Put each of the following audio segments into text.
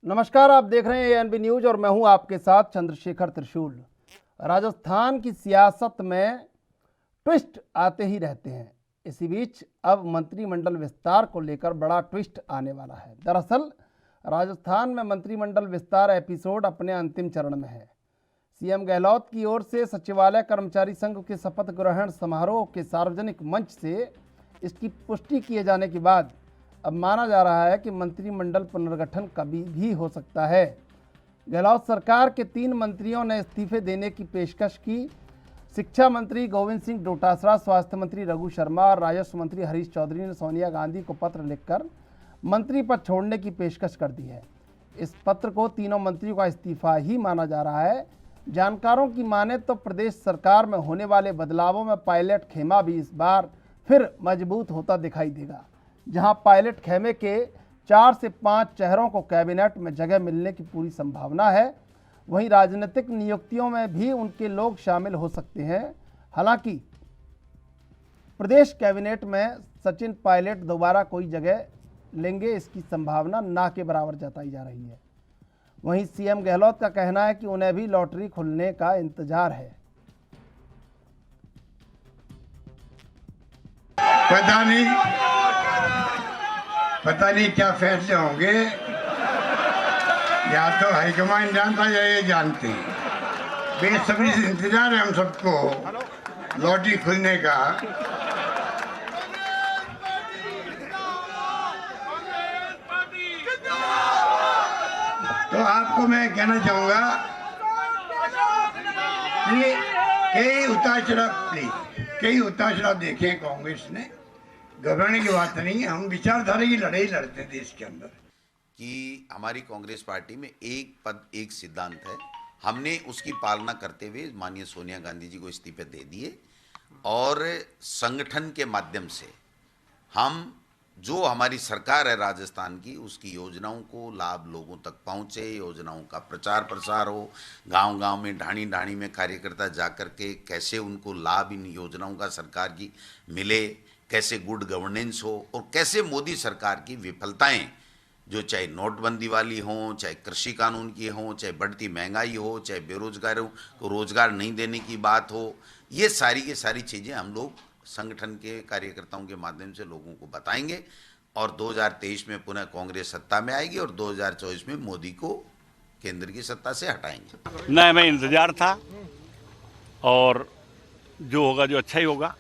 नमस्कार, आप देख रहे हैं एएनबी न्यूज और मैं हूं आपके साथ चंद्रशेखर त्रिशूल। राजस्थान की सियासत में ट्विस्ट आते ही रहते हैं। इसी बीच अब मंत्रिमंडल विस्तार को लेकर बड़ा ट्विस्ट आने वाला है। दरअसल राजस्थान में मंत्रिमंडल विस्तार एपिसोड अपने अंतिम चरण में है। सीएम गहलोत की ओर से सचिवालय कर्मचारी संघ के शपथ ग्रहण समारोह के सार्वजनिक मंच से इसकी पुष्टि किए जाने के बाद अब माना जा रहा है कि मंत्रिमंडल पुनर्गठन कभी भी हो सकता है। गहलोत सरकार के 3 मंत्रियों ने इस्तीफे देने की पेशकश की। शिक्षा मंत्री गोविंद सिंह डोटासरा, स्वास्थ्य मंत्री रघु शर्मा और राजस्व मंत्री हरीश चौधरी ने सोनिया गांधी को पत्र लिखकर मंत्री पद छोड़ने की पेशकश कर दी है। इस पत्र को तीनों मंत्रियों का इस्तीफा ही माना जा रहा है। जानकारों की माने तो प्रदेश सरकार में होने वाले बदलावों में पायलट खेमा भी इस बार फिर मजबूत होता दिखाई देगा। जहां पायलट खेमे के 4 से 5 चेहरों को कैबिनेट में जगह मिलने की पूरी संभावना है, वहीं राजनीतिक नियुक्तियों में भी उनके लोग शामिल हो सकते हैं। हालांकि प्रदेश कैबिनेट में सचिन पायलट दोबारा कोई जगह लेंगे, इसकी संभावना ना के बराबर जताई जा रही है। वहीं सीएम गहलोत का कहना है कि उन्हें भी लॉटरी खुलने का इंतजार है। पता नहीं क्या फैसले होंगे, या तो हाईकमान जानता या ये जानते हैं। बेसब्री से इंतजार है हम सबको लॉटरी खुलने का। तो आपको मैं कहना चाहूंगा कि कई उतार चढ़ाव देखे हैं कांग्रेस ने। घबराने की बात नहीं है, हम विचारधारा की लड़ाई लड़ते हैं देश के अंदर। कि हमारी कांग्रेस पार्टी में एक पद एक सिद्धांत है। हमने उसकी पालना करते हुए माननीय सोनिया गांधी जी को इस्तीफे दे दिए और संगठन के माध्यम से हम जो हमारी सरकार है राजस्थान की, उसकी योजनाओं को लाभ लोगों तक पहुंचे, योजनाओं का प्रचार प्रसार हो, गांव-गांव में ढाणी ढाणी में कार्यकर्ता जाकर के कैसे उनको लाभ इन योजनाओं का सरकार की मिले, कैसे गुड गवर्नेंस हो और कैसे मोदी सरकार की विफलताएं, जो चाहे नोटबंदी वाली हों, चाहे कृषि कानून की हों, चाहे बढ़ती महंगाई हो, चाहे बेरोजगारों को रोजगार नहीं देने की बात हो, ये सारी की सारी चीज़ें हम लोग संगठन के कार्यकर्ताओं के माध्यम से लोगों को बताएंगे और 2023 में पुनः कांग्रेस सत्ता में आएगी और 2024 में मोदी को केंद्र की सत्ता से हटाएंगे। नहीं, मैं इंतजार था और जो होगा जो अच्छा ही होगा।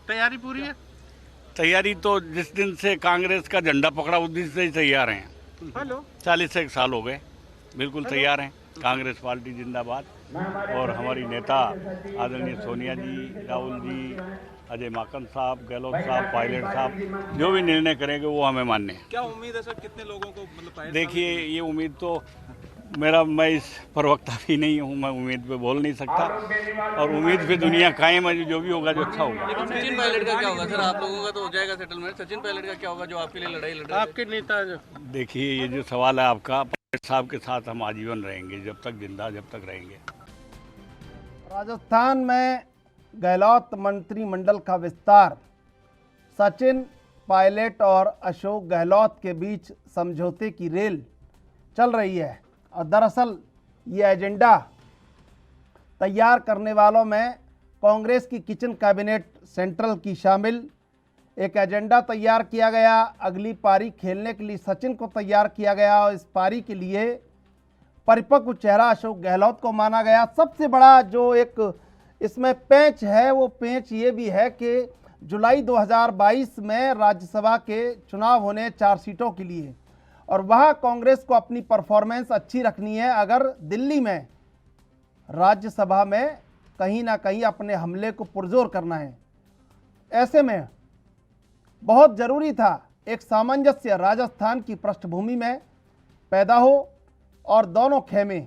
तैयारी पूरी है? तैयारी तो जिस दिन से कांग्रेस का झंडा पकड़ा उस दिन से ही तैयार हैं। 40 साल हो गए, बिल्कुल तैयार हैं। कांग्रेस पार्टी जिंदाबाद। और हमारी नेता आदरणीय सोनिया जी, राहुल जी, अजय माकन साहब, गहलोत साहब, पायलट साहब जो भी निर्णय करेंगे वो हमें मान्य है। क्या उम्मीद है सर, कितने लोगों को मतलब? देखिए, ये उम्मीद तो मैं इस प्रवक्ता भी नहीं हूँ, मैं उम्मीद पे बोल नहीं सकता और उम्मीद पे दुनिया कायम है। जो भी होगा जो अच्छा होगा। लेकिन सचिन पायलट का क्या होगा सर? आप लोगों का तो हो जाएगा सेटलमेंट। सचिन पायलट का क्या होगा जो आपके लिए लड़ाई लड़ रहे हैं? आपके नेता जो देखिए, ये जो सवाल है आपका, पायलट साहब के साथ हम आजीवन रहेंगे, जब तक जिंदा, जब तक रहेंगे। राजस्थान में गहलोत मंत्रिमंडल का विस्तार, सचिन पायलट और अशोक गहलोत के बीच समझौते की रेल चल रही है और दरअसल ये एजेंडा तैयार करने वालों में कांग्रेस की किचन कैबिनेट सेंट्रल की शामिल। एक एजेंडा तैयार किया गया, अगली पारी खेलने के लिए सचिन को तैयार किया गया और इस पारी के लिए परिपक्व चेहरा अशोक गहलोत को माना गया। सबसे बड़ा जो एक इसमें पेंच है, वो पेंच ये भी है कि जुलाई 2022 में राज्यसभा के चुनाव होने 4 सीटों के लिए और वह कांग्रेस को अपनी परफॉर्मेंस अच्छी रखनी है अगर दिल्ली में राज्यसभा में कहीं ना कहीं अपने हमले को पुरजोर करना है। ऐसे में बहुत ज़रूरी था एक सामंजस्य राजस्थान की पृष्ठभूमि में पैदा हो और दोनों खेमे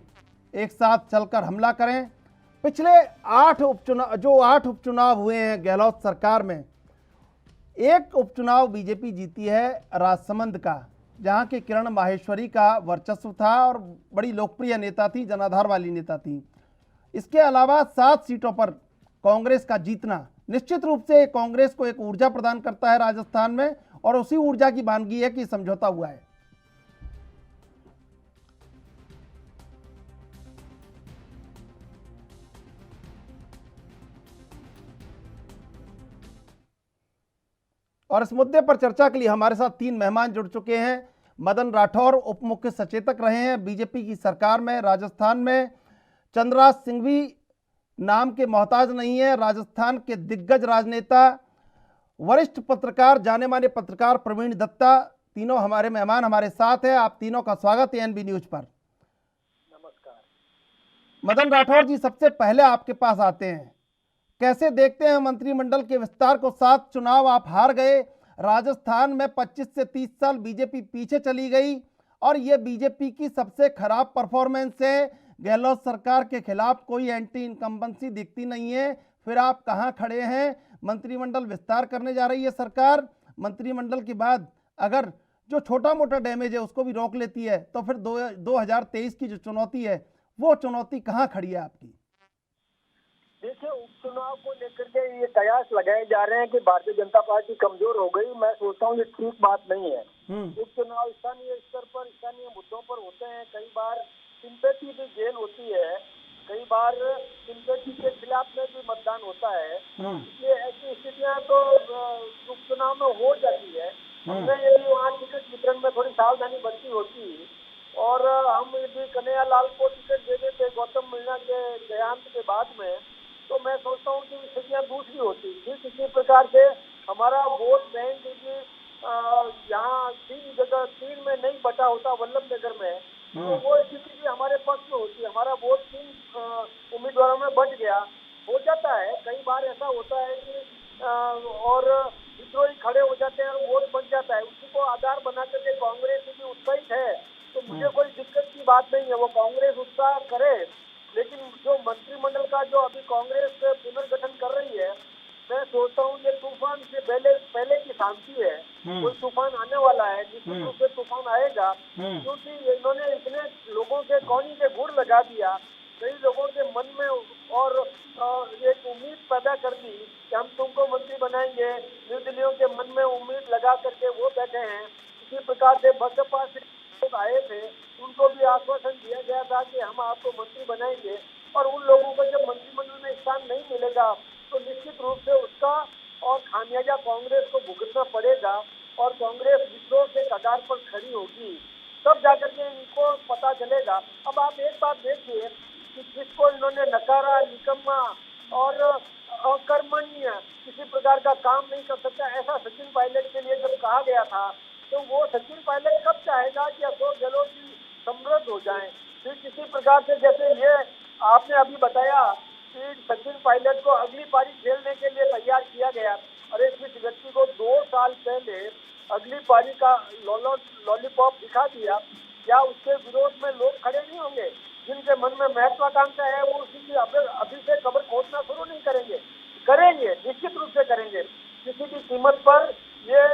एक साथ चलकर हमला करें। पिछले 8 उपचुनाव हुए हैं गहलोत सरकार में, एक उपचुनाव बीजेपी जीती है राजसमंद का, जहां के किरण माहेश्वरी का वर्चस्व था और बड़ी लोकप्रिय नेता थी, जनाधार वाली नेता थी। इसके अलावा 7 सीटों पर कांग्रेस का जीतना निश्चित रूप से कांग्रेस को एक ऊर्जा प्रदान करता है राजस्थान में और उसी ऊर्जा की वानगी है कि समझौता हुआ है। और इस मुद्दे पर चर्चा के लिए हमारे साथ 3 मेहमान जुड़ चुके हैं। मदन राठौर उप मुख्य सचेतक रहे हैं बीजेपी की सरकार में राजस्थान में। चंद्रराज सिंघवी नाम के मोहताज नहीं है, राजस्थान के दिग्गज राजनेता, वरिष्ठ पत्रकार, जाने माने पत्रकार प्रवीण दत्ता, तीनों हमारे मेहमान हमारे साथ हैं। आप तीनों का स्वागत है एनबी न्यूज पर। नमस्कार। मदन राठौर जी, सबसे पहले आपके पास आते हैं। कैसे देखते हैं मंत्रिमंडल के विस्तार को? 7 चुनाव आप हार गए, राजस्थान में 25 से 30 साल बीजेपी पीछे चली गई और ये बीजेपी की सबसे खराब परफॉर्मेंस है। गहलोत सरकार के खिलाफ कोई एंटी इनकम्बेंसी दिखती नहीं है। फिर आप कहाँ खड़े हैं? मंत्रिमंडल विस्तार करने जा रही है सरकार, मंत्रिमंडल के बाद अगर जो छोटा मोटा डैमेज है उसको भी रोक लेती है तो फिर 2023 की जो चुनौती है वो चुनौती कहाँ खड़ी है आपकी? देखिए, उपचुनाव को लेकर के ये कयास लगाए जा रहे हैं कि भारतीय जनता पार्टी कमजोर हो गई। मैं सोचता हूँ ये ठीक बात नहीं है। उपचुनाव स्थानीय स्तर पर स्थानीय मुद्दों पर होते हैं। कई बार सिंपैथी भी गेन होती है, कई बार सिंपैथी के खिलाफ में भी मतदान होता है। इसलिए ऐसी स्थितियाँ तो उपचुनाव में हो जाती है। हमने यदि वहाँ टिकट वितरण में थोड़ी सावधानी बरती होती और हम यदि कन्हैया लाल को टिकट दे देते गौतम मीणा के देहांत के बाद में, तो मैं सोचता हूँ कि स्थितियाँ दूसरी होती। ठीक इसी प्रकार से हमारा वोट बैंक यहाँ 3 में नहीं बटा होता वल्लभ नगर में, तो वो स्थिति भी हमारे पक्ष में होती। हमारा वोट 3 उम्मीदवारों में बट गया। हो जाता है, कई बार ऐसा होता है कि और विद्रोही खड़े हो जाते हैं और वोट बन जाता है। उसी को आधार बना करके कांग्रेस भी उत्साहित है, तो मुझे कोई दिक्कत की बात नहीं है, वो कांग्रेस उत्साह करे। लेकिन जो मंत्रिमंडल का जो अभी कांग्रेस पुनर्गठन कर रही है, मैं सोचता हूँ ये तूफान से पहले की शांति है। कोई तूफान आने वाला है, निश्चित रूप से तूफान आएगा, क्योंकि इन्होंने इतने लोगों के कौनी के गुड़ लगा दिया, कई लोगों के मन में और एक उम्मीद पैदा कर दी कि हम तुमको मंत्री बनाएंगे। निर्दलीयों के मन में उम्मीद लगा करके वो बैठे हैं। इसी प्रकार से बसपा से लोग आए थे, उनको भी आश्वासन दिया गया था कि हम आपको मंत्री बनाएंगे, और उन लोगों को जब मंत्रिमंडल में स्थान नहीं मिलेगा तो निश्चित रूप से उसका और खामियाजा कांग्रेस को भुगतना पड़ेगा और कांग्रेस विद्रोह के कगार पर खड़ी होगी। तब जाकर के इनको पता चलेगा। अब आप एक बात देखिए कि जिसको इन्होंने नकारा, निकम्मा और अकर्मण्य, किसी प्रकार का काम नहीं कर सकता, ऐसा सचिन पायलट के लिए जब कहा गया था, तो वो सचिन पायलट कब चाहेगा कि अशोक गहलोत जी समृद्ध हो जाएं? फिर किसी प्रकार से जैसे ये आपने अभी बताया कि सचिन पायलट को अगली पारी खेलने के लिए तैयार किया गया। अरे जिस व्यक्ति को 2 साल पहले अगली पारी का लॉलीपॉप दिखा दिया, क्या उसके विरोध में लोग खड़े नहीं होंगे? जिनके मन में महत्वाकांक्षा है वो उसी की अभी से कब्र खोदना शुरू नहीं करेंगे? करेंगे, निश्चित रूप से करेंगे। किसी भी कीमत पर ये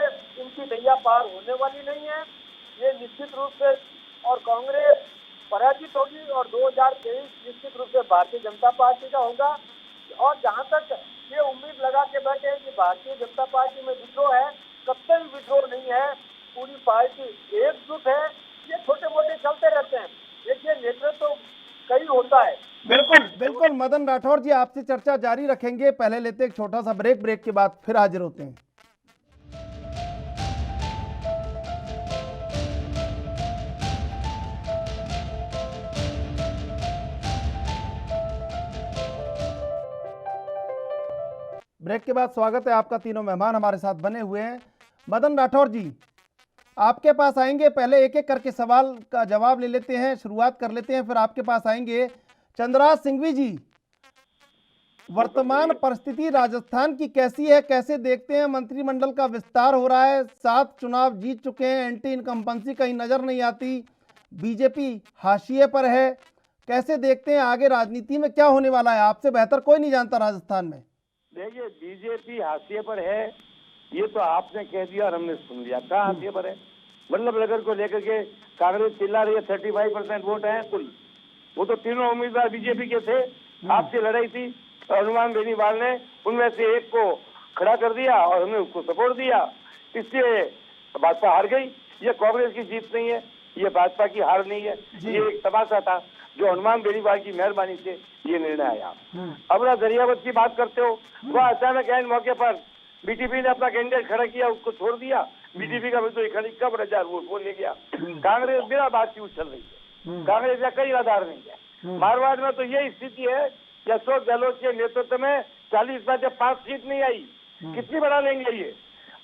इनकी नैया पार होने वाली नहीं है। ये निश्चित रूप से और कांग्रेस पराजित होगी और 2023 निश्चित रूप से भारतीय जनता पार्टी का होगा। और जहां तक ये उम्मीद लगा के बैठे हैं कि भारतीय जनता पार्टी में विद्रोह है, कतई विद्रोह नहीं है। पूरी पार्टी एकजुट है। ये छोटे मोटे चलते रहते हैं, देखिए नेतृत्व तो कई होता है। बिल्कुल मदन राठौर जी, आपसे चर्चा जारी रखेंगे। पहले लेते एक छोटा सा ब्रेक के बाद फिर हाजिर होते हैं। ब्रेक के बाद स्वागत है आपका। तीनों मेहमान हमारे साथ बने हुए हैं। मदन राठौर जी, आपके पास आएंगे, पहले एक एक करके सवाल का जवाब ले लेते हैं, शुरुआत कर लेते हैं, फिर आपके पास आएंगे। चंद्रराज सिंघवी जी, वर्तमान परिस्थिति राजस्थान की कैसी है? कैसे देखते हैं? मंत्रिमंडल का विस्तार हो रहा है, 7 चुनाव जीत चुके हैं, एंटी इनकम्बेंसी कहीं नजर नहीं आती, बीजेपी हाशिए पर है। कैसे देखते हैं आगे राजनीति में क्या होने वाला है? आपसे बेहतर कोई नहीं जानता राजस्थान में। देखिए, बीजेपी हाशिए पर है ये तो आपने कह दिया और हमने सुन लिया। कहाँ हाशिए पर है? वल्लभ नगर को लेकर के कांग्रेस चिल्ला रही है 35% वोट है कुल। वो तो तीनों उम्मीदवार बीजेपी के थे, आपसे लड़ाई थी, हनुमान बेनीवाल ने उनमें से एक को खड़ा कर दिया और हमने उसको सपोर्ट दिया, इसलिए भाजपा हार गई। ये कांग्रेस की जीत नहीं है, ये भाजपा की हार नहीं है, ये एक तमाशा था जो हनुमान बेनीवाल की मेहरबानी से ये निर्णय आया। अब ना दरियावत की बात करते हो, वह अचानक ऐन मौके पर बीटीपी ने अपना कैंडिडेट खड़ा किया, उसको छोड़ दिया। बीटीपी का भी तो 51,000 वोट वो ले गया। कांग्रेस बिना बात की उछल रही है, कांग्रेस का कोई आधार नहीं है। मारवाड़ में तो यही स्थिति है कि अशोक गहलोत के नेतृत्व में 40 में से 5 सीट नहीं आई, कितनी बढ़ा लेंगे ये।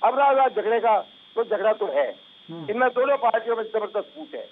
अब रहा झगड़े का, तो झगड़ा तो है, इनमें दोनों पार्टियों में जबरदस्त फूट है,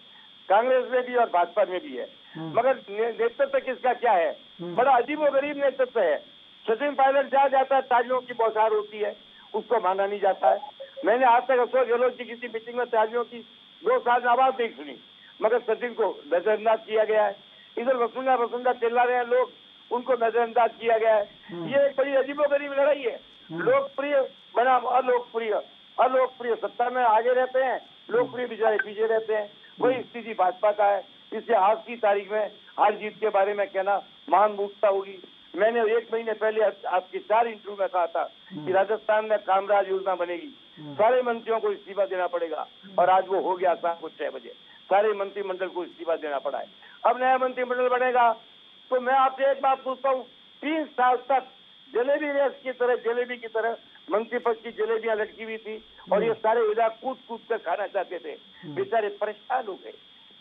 कांग्रेस में भी और भाजपा में भी है। मगर नेतृत्व किसका क्या है, बड़ा अजीबोगरीब नेतृत्व है। सचिन पायलट जहाँ जाता है तालियों की बौछार होती है, उसको माना नहीं जाता है। मैंने आज तक अशोक गहलोत की किसी मीटिंग में तालियों की 2 साल में आवाज नहीं सुनी, मगर सचिन को नजरअंदाज किया गया है। इधर वसुंधरा चिल्ला रहे हैं लोग, उनको नजरअंदाज किया गया है। ये एक बड़ी अजीबोगरीब लड़ाई है, लोकप्रिय बनाम अलोकप्रिय, अलोकप्रिय सत्ता में आगे रहते हैं, लोकप्रिय बेचारे पीछे रहते हैं। वही स्थिति भाजपा का है। इससे आज की तारीख में हार जीत के बारे में कहना महान मूर्खता होगी। मैंने 1 महीने पहले आपके 4 इंटरव्यू में कहा था कि राजस्थान में कामराज योजना बनेगी, सारे मंत्रियों को इस्तीफा देना पड़ेगा, और आज वो हो गया। शाम को 6 बजे सारे मंत्रिमंडल को इस्तीफा देना पड़ा है। अब नया मंत्रिमंडल बनेगा, तो मैं आपसे एक बात पूछता हूँ, 3 साल तक जलेबी रेस की तरह, जलेबी की तरह मंत्री पद की जलेबियां लटकी हुई थी, और ये सारे विधायक कूद कूद कर खाना चाहते थे, बेचारे परेशान हो गए।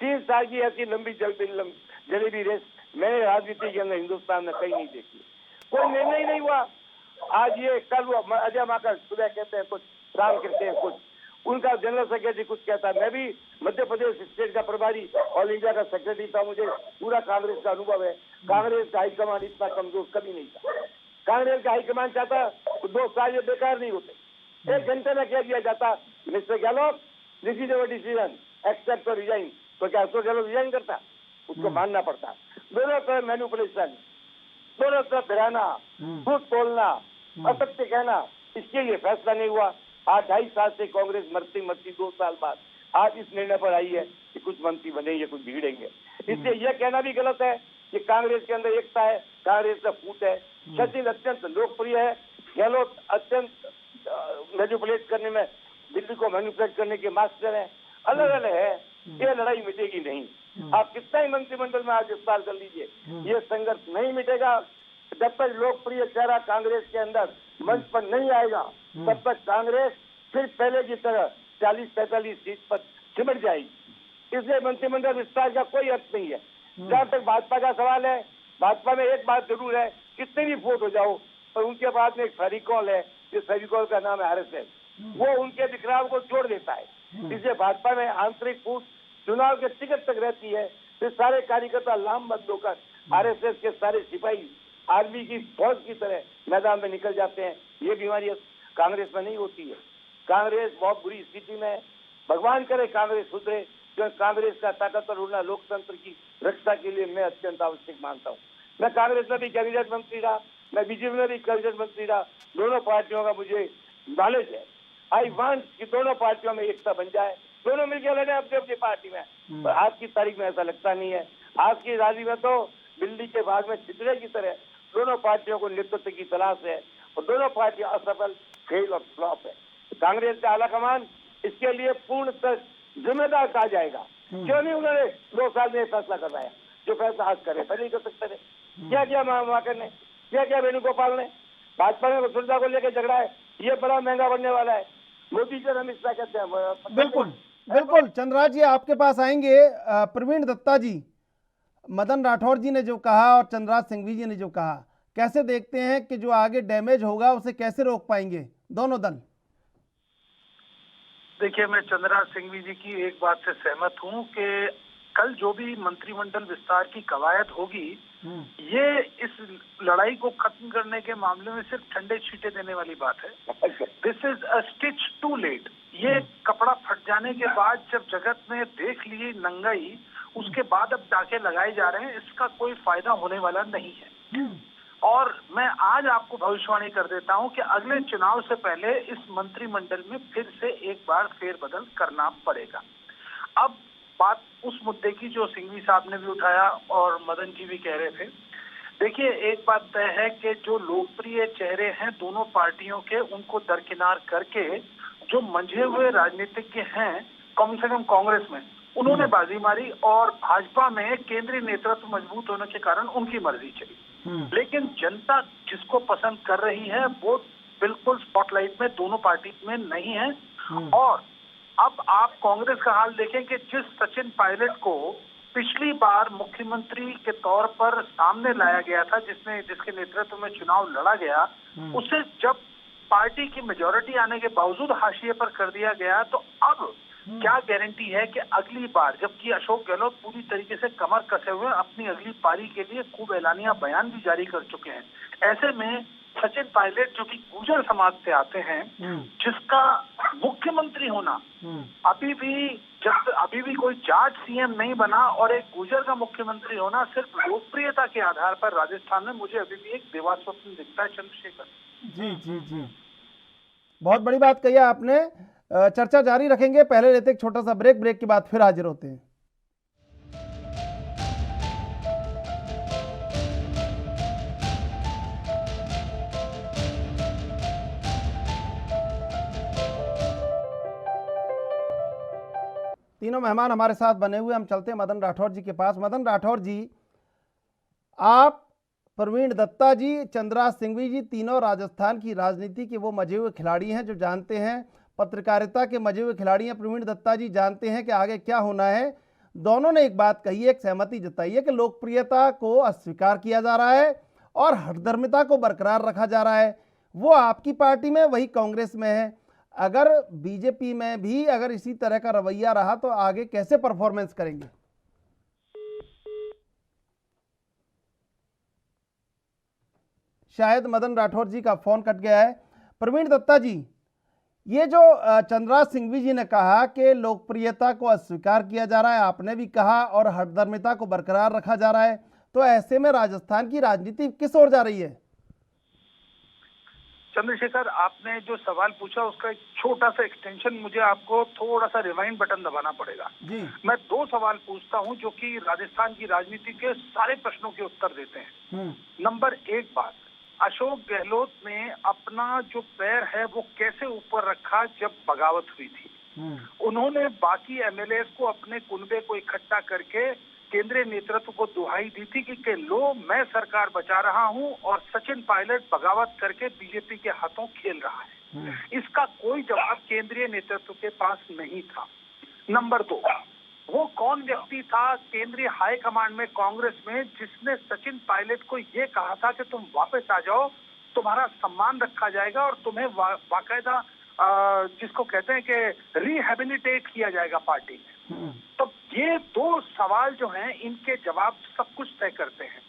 3 साल की ऐसी लंबी जलेबी रेस मैंने राजनीति के अंदर हिंदुस्तान में कहीं नहीं देखी। कोई निर्णय ही नहीं हुआ। आज ये कल वो अजय माकड़ सुबह कहते हैं कुछ, शाम कहते हैं कुछ, उनका जनरल सेक्रेटरी कुछ कहता है। मैं भी मध्य प्रदेश स्टेट का प्रभारी, ऑल इंडिया का सेक्रेटरी था, मुझे पूरा कांग्रेस का अनुभव है। कांग्रेस का हाईकमान इतना कमजोर कभी नहीं था। कांग्रेस का हाईकमान चाहता तो 2 साल ये बेकार नहीं होते। 1 घंटे में कह दिया जाता, mister Gehlot this is our decision, accept और रिजाइन। तो क्या अशोक गहलोत रिजाइन करता? उसको मानना पड़ता। दोनों तरफ मैनिपुलेशन, दोनों तरफ फिराना, झूठ बोलना, असत्य कहना, इसके लिए फैसला नहीं हुआ। आज 2.5 साल से कांग्रेस मरती 2 साल बाद आज इस निर्णय पर आई है कि कुछ मंत्री बनेंगे, कुछ बिगड़ेंगे। इसलिए यह कहना भी गलत है कि कांग्रेस के अंदर एकता है, कांग्रेस का फूट है। सचिन अत्यंत लोकप्रिय है, गहलोत अत्यंत मैनिपुलेट करने में, दिल्ली को मैनिपुलेट करने के मास्टर है। अलग अलग है, ये लड़ाई मिटेगी नहीं। आप कितना ही मंत्रिमंडल में आज विस्तार कर लीजिए, ये संघर्ष नहीं मिटेगा। जब तक लोकप्रिय चेहरा कांग्रेस के अंदर मंच पर नहीं आएगा, तब तक कांग्रेस फिर पहले की तरह 40-45 सीट पर सिमट जाएगी। इसलिए मंत्रिमंडल विस्तार का कोई अर्थ नहीं है। जहाँ तक भाजपा का सवाल है, भाजपा में एक बात जरूर है, कितने भी वोट हो जाओ, पर उनके बाद में एक फेविकॉल है, जिस फेविकॉल का नाम है आरएसएस, वो उनके बिखराव को जोड़ देता है। इसलिए भाजपा में आंतरिक फूट चुनाव के टिकट तक रहती है। फिर सारे कार्यकर्ता लामबंद होकर आरएसएस के सारे सिपाही आर्मी की फौज की तरह मैदान में निकल जाते हैं। ये बीमारी कांग्रेस में नहीं होती है। कांग्रेस बहुत बुरी स्थिति में है। भगवान करे कांग्रेस सुधरे, क्योंकि कांग्रेस का ताकतवर होना लोकतंत्र की रक्षा के लिए मैं अत्यंत आवश्यक मानता हूँ। मैं कांग्रेस में भी कैबिनेट मंत्री रहा, मैं बीजेपी में भी कैबिनेट मंत्री रहा। दोनों पार्टियों का मुझे नॉलेज है। आई वांट कि दोनों पार्टियों में एकता बन जाए, दोनों मिलकर लड़े अपनी अपनी पार्टी में। पर आज की तारीख में ऐसा लगता नहीं है। आज की राजी में तो दिल्ली के भाग में छितरे की तरह दोनों पार्टियों को नेतृत्व की तलाश है, और दोनों पार्टियां असफल, फेल और फ्लॉप है। कांग्रेस का आलाकमान इसके लिए पूर्णतः जिम्मेदार कहा जाएगा। क्यों नहीं उन्होंने 2 साल में फैसला करवाया, जो फैसला आज करे पहले ही कर सकते थे। क्या किया माकर ने, क्या किया वेणुगोपाल ने? भाजपा में वसुंधरा को लेकर झगड़ा है, ये बड़ा महंगा बनने वाला है। मोदी जी अमित शाह कहते हैं। बिल्कुल बिल्कुल चंद्रराज जी आपके पास आएंगे। प्रवीण दत्ता जी, मदन राठौर जी ने जो कहा और चंद्रराज सिंघवी जी ने जो कहा, कैसे देखते हैं कि जो आगे डैमेज होगा उसे कैसे रोक पाएंगे दोनों दल? देखिए, मैं चंद्रराज सिंघवी जी की एक बात से सहमत हूं कि कल जो भी मंत्रिमंडल विस्तार की कवायद होगी, ये इस लड़ाई को खत्म करने के मामले में सिर्फ ठंडे छींटे देने वाली बात है। This is a stitch too late. ये कपड़ा फट जाने के बाद जब जगत ने देख ली नंगाई, उसके बाद अब टाके लगाए जा रहे हैं, इसका कोई फायदा होने वाला नहीं है। और मैं आज आपको भविष्यवाणी कर देता हूं कि अगले चुनाव से पहले इस मंत्रिमंडल में फिर से एक बार फेरबदल करना पड़ेगा। अब बात उस मुद्दे की जो सिंघवी साहब ने भी उठाया और मदन जी भी कह रहे थे। देखिए, एक बात तय है कि जो लोकप्रिय चेहरे हैं दोनों पार्टियों के, उनको दरकिनार करके जो मंझे हुए राजनीतिज्ञ हैं कम से कम कांग्रेस में, उन्होंने बाजी मारी, और भाजपा में केंद्रीय नेतृत्व मजबूत होने के कारण उनकी मर्जी चली। लेकिन जनता जिसको पसंद कर रही है वो बिल्कुल स्पॉटलाइट में दोनों पार्टी में नहीं है। और अब आप कांग्रेस का हाल देखें कि जिस सचिन पायलट को पिछली बार मुख्यमंत्री के तौर पर सामने लाया गया था, जिसके नेतृत्व में चुनाव लड़ा गया, उसे जब पार्टी की मेजॉरिटी आने के बावजूद हाशिए पर कर दिया गया, तो अब क्या गारंटी है कि अगली बार, जबकि अशोक गहलोत पूरी तरीके से कमर कसे हुए अपनी अगली पारी के लिए खूब ऐलानिया बयान भी जारी कर चुके हैं, ऐसे में सचिन पायलट जो कि गुर्जर समाज से आते हैं, जिसका मुख्यमंत्री होना अभी भी कोई जाट सीएम नहीं बना और एक गुर्जर का मुख्यमंत्री होना सिर्फ लोकप्रियता के आधार पर राजस्थान में मुझे अभी भी एक देवास्वप्न दिखता है। चंद्रशेखर जी जी जी, बहुत बड़ी बात कही आपने। चर्चा जारी रखेंगे, पहले लेते एक छोटा सा ब्रेक के बाद फिर हाजिर होते हैं। तीनों मेहमान हमारे साथ बने हुए, हम चलते हैं मदन राठौर जी के पास। मदन राठौर जी, आप, प्रवीण दत्ता जी, चंद्रराज सिंघवी जी, तीनों राजस्थान की राजनीति के वो मजे हुए खिलाड़ी हैं जो जानते हैं, पत्रकारिता के मजे हुए खिलाड़ी हैं। प्रवीण दत्ता जी जानते हैं कि आगे क्या होना है। दोनों ने एक बात कही है, एक सहमति जताई है कि लोकप्रियता को अस्वीकार किया जा रहा है और हठधर्मिता को बरकरार रखा जा रहा है। वो आपकी पार्टी में, वही कांग्रेस में है। अगर बीजेपी में भी अगर इसी तरह का रवैया रहा तो आगे कैसे परफॉर्मेंस करेंगे? शायद मदन राठौर जी का फोन कट गया है। प्रवीण दत्ता जी, ये जो चंद्रराज सिंघवी जी ने कहा कि लोकप्रियता को अस्वीकार किया जा रहा है, आपने भी कहा, और हठधर्मिता को बरकरार रखा जा रहा है, तो ऐसे में राजस्थान की राजनीति किस ओर जा रही है? चंद्रशेखर, आपने जो सवाल पूछा उसका एक छोटा सा एक्सटेंशन, मुझे आपको थोड़ा सा रिवाइंड बटन दबाना पड़ेगा जी। मैं 2 सवाल पूछता हूं जो कि राजस्थान की राजनीति के सारे प्रश्नों के उत्तर देते हैं। नंबर 1 बात, अशोक गहलोत ने अपना जो पैर है वो कैसे ऊपर रखा जब बगावत हुई थी। उन्होंने बाकी एमएलए को, अपने कुनबे को इकट्ठा करके केंद्रीय नेतृत्व को दुहाई दी थी कि लो मैं सरकार बचा रहा हूं और सचिन पायलट बगावत करके बीजेपी के हाथों खेल रहा है। इसका कोई जवाब केंद्रीय नेतृत्व के पास नहीं था। नंबर 2, वो कौन व्यक्ति था केंद्रीय हाई कमांड में कांग्रेस में जिसने सचिन पायलट को ये कहा था कि तुम वापस आ जाओ, तुम्हारा सम्मान रखा जाएगा और तुम्हें बाकायदा जिसको कहते हैं कि रिहेबिलिटेट किया जाएगा पार्टी में। तो ये 2 सवाल जो हैं, इनके जवाब सब कुछ तय करते हैं।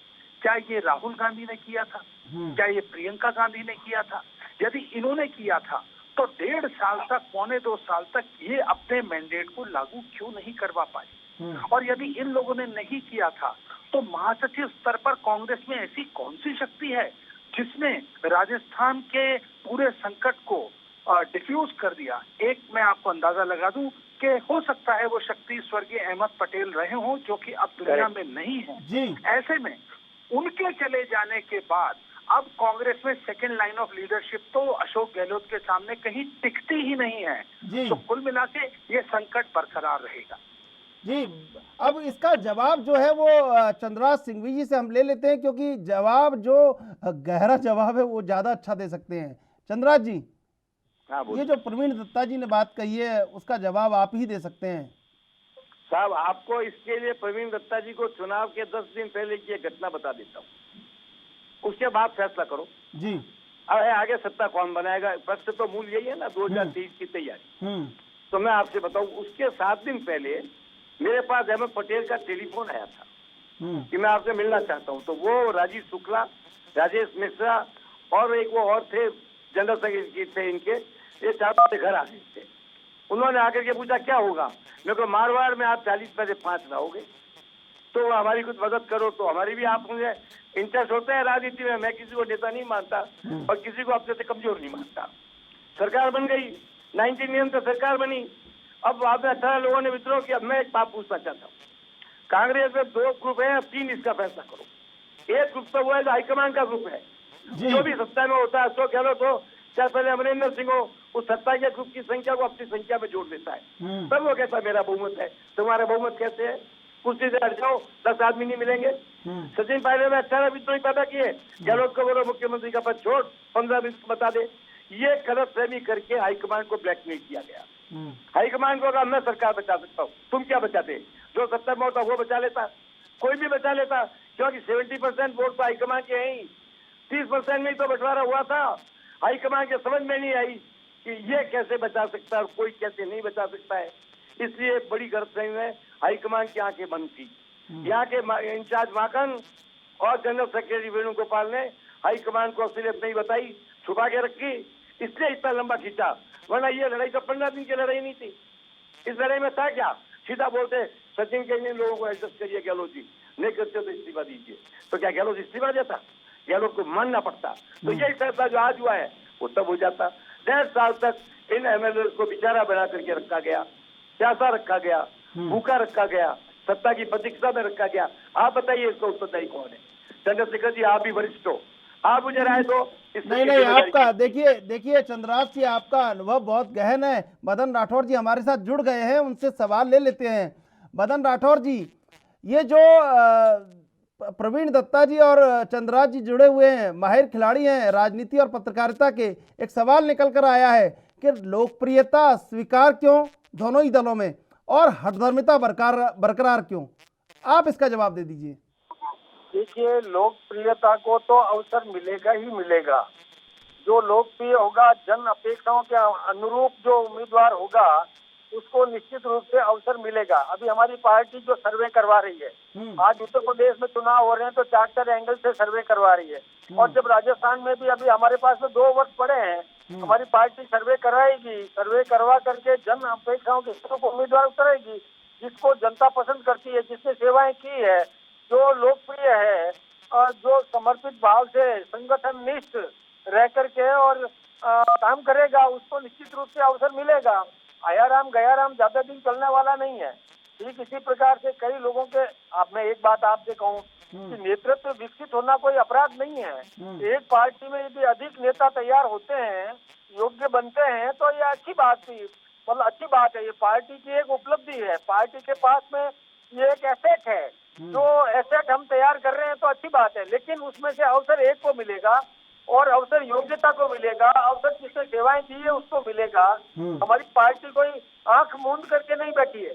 क्या ये राहुल गांधी ने किया था? क्या ये प्रियंका गांधी ने किया था? यदि इन्होंने किया था तो 1.5 साल तक, पौने 2 साल तक ये अपने मैंडेट को लागू क्यों नहीं करवा पाए? और यदि इन लोगों ने नहीं किया था तो महासचिव स्तर पर कांग्रेस में ऐसी कौन सी शक्ति है जिसने राजस्थान के पूरे संकट को डिफ्यूज कर दिया? एक मैं आपको अंदाजा लगा दूं कि हो सकता है वो शक्ति स्वर्गीय अहमद पटेल रहे हों, जो कि अब दुनिया में नहीं है। ऐसे में उनके चले जाने के बाद अब कांग्रेस में सेकंड लाइन ऑफ लीडरशिप तो अशोक गहलोत के सामने कहीं टिकती ही नहीं है। तो कुल मिला के ये संकट बरकरार रहेगा। जी, अब इसका जवाब जो है वो चंद्रराज सिंघवी जी से हम ले लेते हैं, क्योंकि जवाब जो गहरा जवाब है वो ज्यादा अच्छा दे सकते हैं। चंद्रराज जी, ये जो प्रवीण दत्ता जी ने बात कही है उसका जवाब आप ही दे सकते हैं। साहब, आपको इसके लिए प्रवीण दत्ता जी को चुनाव के 10 दिन पहले की घटना बता देता हूँ, उसके बाद फैसला करो जी। अब आगे सत्ता कौन बनाएगा, प्रश्न तो मूल यही है ना, 2023 की तैयारी। तो मैं आपसे बताऊं, उसके 7 दिन पहले मेरे पास अहमद पटेल का टेलीफोन आया था कि मैं आपसे मिलना चाहता हूँ। तो वो राजीव शुक्ला, राजेश मिश्रा और एक वो और थे जनरल सेक्रेटरी थे इनके, ये 4 बजे घर आ गए थे। उन्होंने आकर के पूछा क्या होगा। मेरे को मारवाड़ में आप 40 में से 5 रहोगे तो हमारी कुछ मदद करो। तो हमारी भी आप मुझे इंटरेस्ट होता है राजनीति में, मैं किसी को नेता नहीं मानता और किसी को अपने से कमजोर नहीं मानता। सरकार बन गई, 99 से सरकार बनी। अब आपने 18 लोगों ने विद्रोह किया। मैं एक बात पूछना चाहता हूँ, कांग्रेस में 2 ग्रुप है, 3 इसका फैसला करो। एक ग्रुप तो वो है जो हाईकमान का ग्रुप है, जो भी सत्ता में होता है, अशोक गहलोत हो चाहे पहले अमरिंदर सिंह हो, उस सत्ता के ग्रुप की संख्या को अपनी संख्या में जोड़ देता है। तब वो कहता है मेरा बहुमत है। तुम्हारा बहुमत कैसे है? कुर्सी से हट जाओ, 10 आदमी नहीं मिलेंगे। सचिन पायलट ने 18 विद्रोही पैदा किए, गहलोत को बोलो मुख्यमंत्री का पद छोड़, 15 बता दे। ये गलतफहमी करके हाईकमान को ब्लैकमेल किया गया। हाईकमान को अगर मैं सरकार बचा सकता हूँ, तुम क्या बचाते? जो 70 में होता वो बचा लेता, कोई भी बचा लेता, क्योंकि 70% वोट तो हाईकमान के हैं ही। 30% में ही तो बंटवारा हुआ था। हाईकमान के समझ में नहीं आई कि ये कैसे बचा सकता है और कोई कैसे नहीं बचा सकता है। इसलिए बड़ी गलतफहमी में हाईकमान की आंखें बंद थी। यहाँ के इंचार्ज माकन और जनरल सेक्रेटरी वेणुगोपाल ने हाईकमान को असलियत नहीं बताई, छुपा के रखी, इसलिए इतना लंबा खींचा। वरना ये लड़ाई तो 15 दिन की लड़ाई नहीं थी। इस लड़ाई में था क्या? सीधा बोलते सचिन के इन लोगों को एडजस्ट करिए, गहलोत जी नहीं करते तो इस्तीफा दीजिए। तो क्या गहलोत इस्तीफा देता? गहलोत को मानना पड़ता। तो यही फैसला जो आज हुआ है वो तब हो जाता। 1.5 साल तक इन एमएलए को बेचारा बना करके रखा गया, प्यासा रखा गया, भूखा रखा गया, सत्ता की प्रतीक्षा में रखा गया। आप बताइए इसका उत्तरदायी कौन है? चंद्रशेखर जी आप भी वरिष्ठ हो, आप मुझे राय दो। नहीं आपका देखिए चंद्रराज जी, आपका अनुभव बहुत गहन है। मदन राठौर जी हमारे साथ जुड़ गए हैं, उनसे सवाल ले लेते हैं। मदन राठौर जी, ये जो प्रवीण दत्ता जी और चंद्रराज जी जुड़े हुए हैं, माहिर खिलाड़ी हैं राजनीति और पत्रकारिता के, एक सवाल निकल कर आया है कि लोकप्रियता स्वीकार क्यों दोनों ही दलों में और हठधर्मिता बरकरार क्यों? आप इसका जवाब दे दीजिए। देखिए, लोकप्रियता को तो अवसर मिलेगा ही मिलेगा। जो लोकप्रिय होगा, जन अपेक्षाओं के अनुरूप जो उम्मीदवार होगा उसको निश्चित रूप से अवसर मिलेगा। अभी हमारी पार्टी जो सर्वे करवा रही है, आज उत्तर प्रदेश में चुनाव हो रहे हैं तो 4 एंगल से सर्वे करवा रही है। और जब राजस्थान में भी अभी हमारे पास में 2 वर्ष पड़े हैं, हमारी पार्टी सर्वे कराएगी। सर्वे करवा करके जन अपेक्षाओं के उम्मीदवार उतरेगी, जिसको जनता पसंद करती है, जिसने सेवाएं की है, जो लोकप्रिय है और जो समर्पित भाव से संगठन निष्ठ रह करके और काम करेगा, उसको निश्चित रूप से अवसर मिलेगा। आया राम गया राम ज्यादा दिन चलने वाला नहीं है। ठीक इसी प्रकार से कई लोगों के, अब मैं एक बात आपसे कहूँ कि नेतृत्व विकसित होना कोई अपराध नहीं है। एक पार्टी में यदि अधिक नेता तैयार होते हैं, योग्य बनते हैं, तो ये अच्छी बात थी, मतलब अच्छी बात है। ये पार्टी की एक उपलब्धि है। पार्टी के पास में ये एक एसेट है, जो एसेट हम तैयार कर रहे हैं तो अच्छी बात है। लेकिन उसमें से अवसर एक को मिलेगा और अवसर योग्यता को मिलेगा, अवसर जिसने सेवाएं दी है उसको मिलेगा। हमारी पार्टी कोई आंख मूंद करके नहीं बैठी है।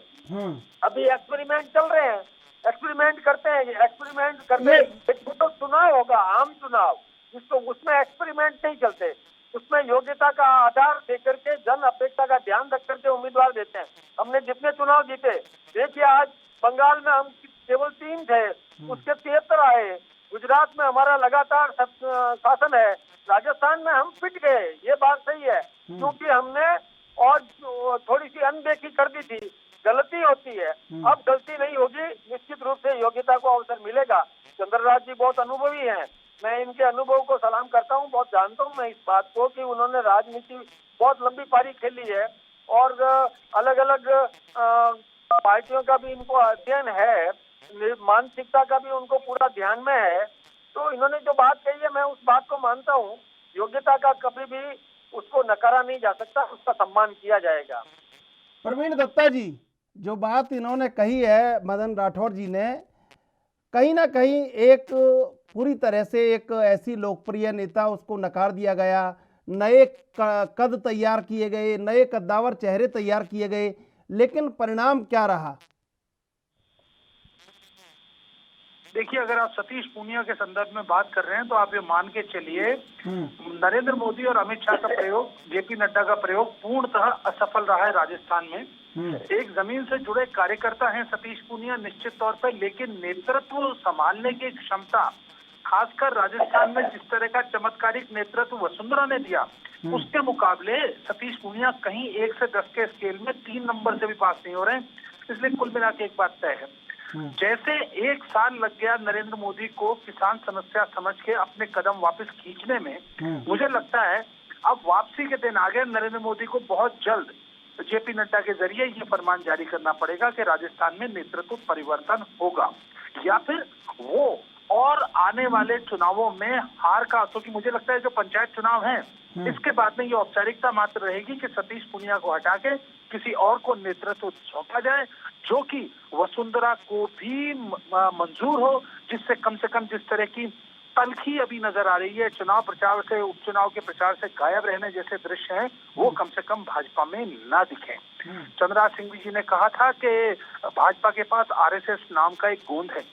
अभी एक्सपेरिमेंट चल रहे हैं, एक्सपेरिमेंट करते हैं। एक्सपेरिमेंट करते तो चुनाव होगा, आम चुनाव, जिसको उसमें एक्सपेरिमेंट नहीं चलते। उसमें योग्यता का आधार देकर के जन अपेक्षा का ध्यान रख करके उम्मीदवार देते हैं। हमने जितने चुनाव जीते, देखिए आज बंगाल में हम केवल 3 थे, उसके 73 आए। गुजरात में हमारा लगातार शासन है। राजस्थान में हम पिट गए, ये बात सही है, क्योंकि हमने और थोड़ी सी अनदेखी कर दी थी। गलती होती है, अब गलती नहीं होगी। निश्चित रूप से योग्यता को अवसर मिलेगा। चंद्रराज जी बहुत अनुभवी हैं, मैं इनके अनुभव को सलाम करता हूं। बहुत जानता हूं मैं इस बात को कि उन्होंने राजनीति बहुत लंबी पारी खेली है और अलग अलग पार्टियों का भी इनको अध्ययन है, मानसिकता का भी उनको पूरा ध्यान में है। तो इन्होंने जो बात कही है, मैं उस बात को मानता हूँ। योग्यता का कभी भी उसको नकारा नहीं जा सकता, उसका सम्मान किया जाएगा। प्रवीण दत्ता जी, जो बात इन्होंने कही है मदन राठौर जी ने, कहीं ना कहीं एक पूरी तरह से एक ऐसी लोकप्रिय नेता उसको नकार दिया गया। नए कद तैयार किए गए, नए कद्दावर चेहरे तैयार किए गए, लेकिन परिणाम क्या रहा? देखिए, अगर आप सतीश पूनिया के संदर्भ में बात कर रहे हैं तो आप ये मान के चलिए, नरेंद्र मोदी और अमित शाह का प्रयोग, जेपी नड्डा का प्रयोग पूर्णतः असफल रहा है राजस्थान में। एक जमीन से जुड़े कार्यकर्ता हैं सतीश पूनिया निश्चित तौर पर, लेकिन नेतृत्व संभालने की क्षमता, खासकर राजस्थान में जिस तरह का चमत्कारिक नेतृत्व वसुंधरा ने दिया, उसके मुकाबले सतीश पूनिया कहीं 1 से 10 के स्केल में 3 नंबर से भी पास नहीं हो रहे हैं। इसलिए कुल मिला के एक बात तय है, जैसे 1 साल लग गया नरेंद्र मोदी को किसान समस्या समझ के अपने कदम वापस खींचने में, मुझे लगता है अब वापसी के दिन आ गए। नरेंद्र मोदी को बहुत जल्द जेपी नड्डा के जरिए ये फरमान जारी करना पड़ेगा कि राजस्थान में नेतृत्व परिवर्तन होगा, या फिर वो और आने वाले चुनावों में हार का, क्योंकि मुझे लगता है जो पंचायत चुनाव हैं इसके बाद में ये औपचारिकता मात्र रहेगी कि सतीश पूनिया को हटा के किसी और को नेतृत्व सौंपा जाए, जो कि वसुंधरा को भी मंजूर हो, जिससे कम से कम जिस तरह की तलखी अभी नजर आ रही है। चुनाव प्रचार से, उपचुनाव के प्रचार से गायब रहने जैसे दृश्य हैं वो कम से कम भाजपा में ना दिखे। चंद्रराज सिंह जी ने कहा था कि भाजपा के पास आरएसएस नाम का एक गोंद है,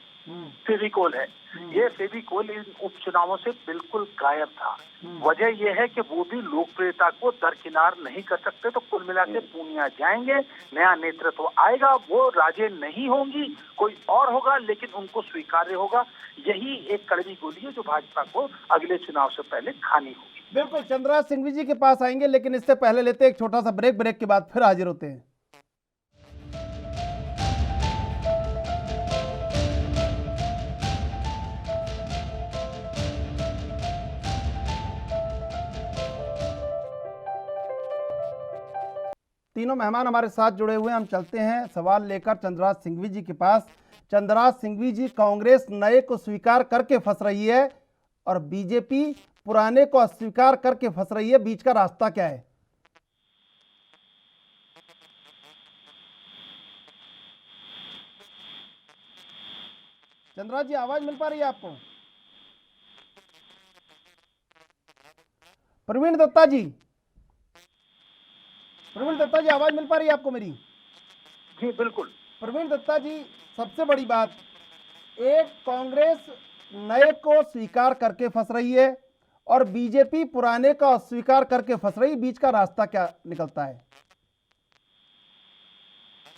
फेविकोल है। ये फेविकोल इन उपचुनावों से बिल्कुल गायब था। वजह यह है कि वो भी लोकप्रियता को दरकिनार नहीं कर सकते। तो कुल मिला के पूर्णिया जाएंगे, नया नेतृत्व आएगा, वो राजे नहीं होंगी, कोई और होगा, लेकिन उनको स्वीकार्य होगा। यही एक कड़वी गोली है जो भाजपा को अगले चुनाव से पहले खानी होगी। बिल्कुल, चंद्रराज सिंह जी के पास आएंगे, लेकिन इससे पहले लेते हैं एक छोटा सा ब्रेक। ब्रेक के बाद फिर हाजिर होते हैं। तीनों मेहमान हमारे साथ जुड़े हुए हैं। हम चलते हैं सवाल लेकर चंद्रराज सिंघवी जी के पास। चंद्रराज सिंघवी जी, कांग्रेस नए को स्वीकार करके फंस रही है और बीजेपी पुराने को अस्वीकार करके फंस रही है, बीच का रास्ता क्या है? चंद्रराज जी, आवाज मिल पा रही है आपको? प्रवीण दत्ता जी, प्रवीण दत्ता जी, आवाज मिल पा रही है आपको मेरी? जी बिल्कुल। प्रवीण दत्ता जी, सबसे बड़ी बात, एक कांग्रेस नए को स्वीकार करके फंस रही है और बीजेपी पुराने को अस्वीकार करके फंस रही, बीच का रास्ता क्या निकलता है?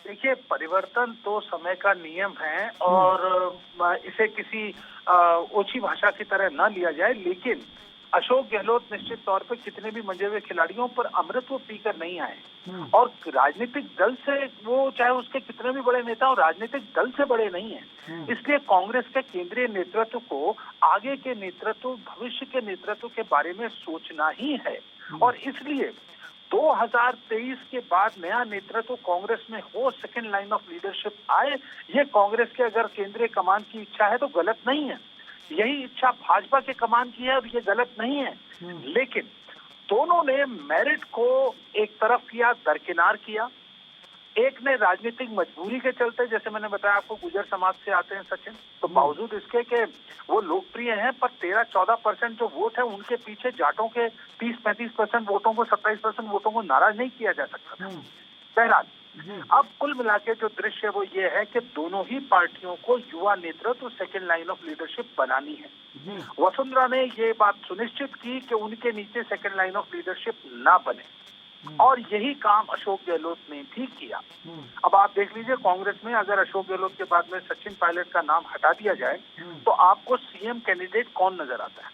देखिए, परिवर्तन तो समय का नियम है और इसे किसी ओछी भाषा की तरह ना लिया जाए, लेकिन अशोक गहलोत निश्चित तौर पे कितने भी मंजे हुए खिलाड़ियों पर अमृतत्व पीकर नहीं आए और राजनीतिक दल से, वो चाहे उसके कितने भी बड़े नेता हो, राजनीतिक दल से बड़े नहीं है। इसलिए कांग्रेस के केंद्रीय नेतृत्व को आगे के नेतृत्व, भविष्य के नेतृत्व के बारे में सोचना ही है और इसलिए 2023 के बाद नया नेतृत्व कांग्रेस में हो, सेकेंड लाइन ऑफ लीडरशिप आए, ये कांग्रेस के अगर केंद्रीय कमान की इच्छा है तो गलत नहीं है। यही इच्छा भाजपा के कमान की है और ये गलत नहीं है। लेकिन दोनों ने मेरिट को एक तरफ किया, दरकिनार किया। एक ने राजनीतिक मजबूरी के चलते, जैसे मैंने बताया आपको, गुजर समाज से आते हैं सचिन, तो बावजूद इसके कि वो लोकप्रिय हैं, पर 13-14% जो वोट है उनके पीछे जाटों के 30-35% वोटों को, 27% वोटों को नाराज नहीं किया जा सकता। बहरहाल, अब कुल मिला के जो दृश्य है वो ये है कि दोनों ही पार्टियों को युवा नेतृत्व, सेकेंड लाइन ऑफ लीडरशिप बनानी है। वसुंधरा ने ये बात सुनिश्चित की कि उनके नीचे सेकेंड लाइन ऑफ लीडरशिप ना बने और यही काम अशोक गहलोत ने भी किया। अब आप देख लीजिए, कांग्रेस में अगर अशोक गहलोत के बाद में सचिन पायलट का नाम हटा दिया जाए तो आपको सीएम कैंडिडेट कौन नजर आता है?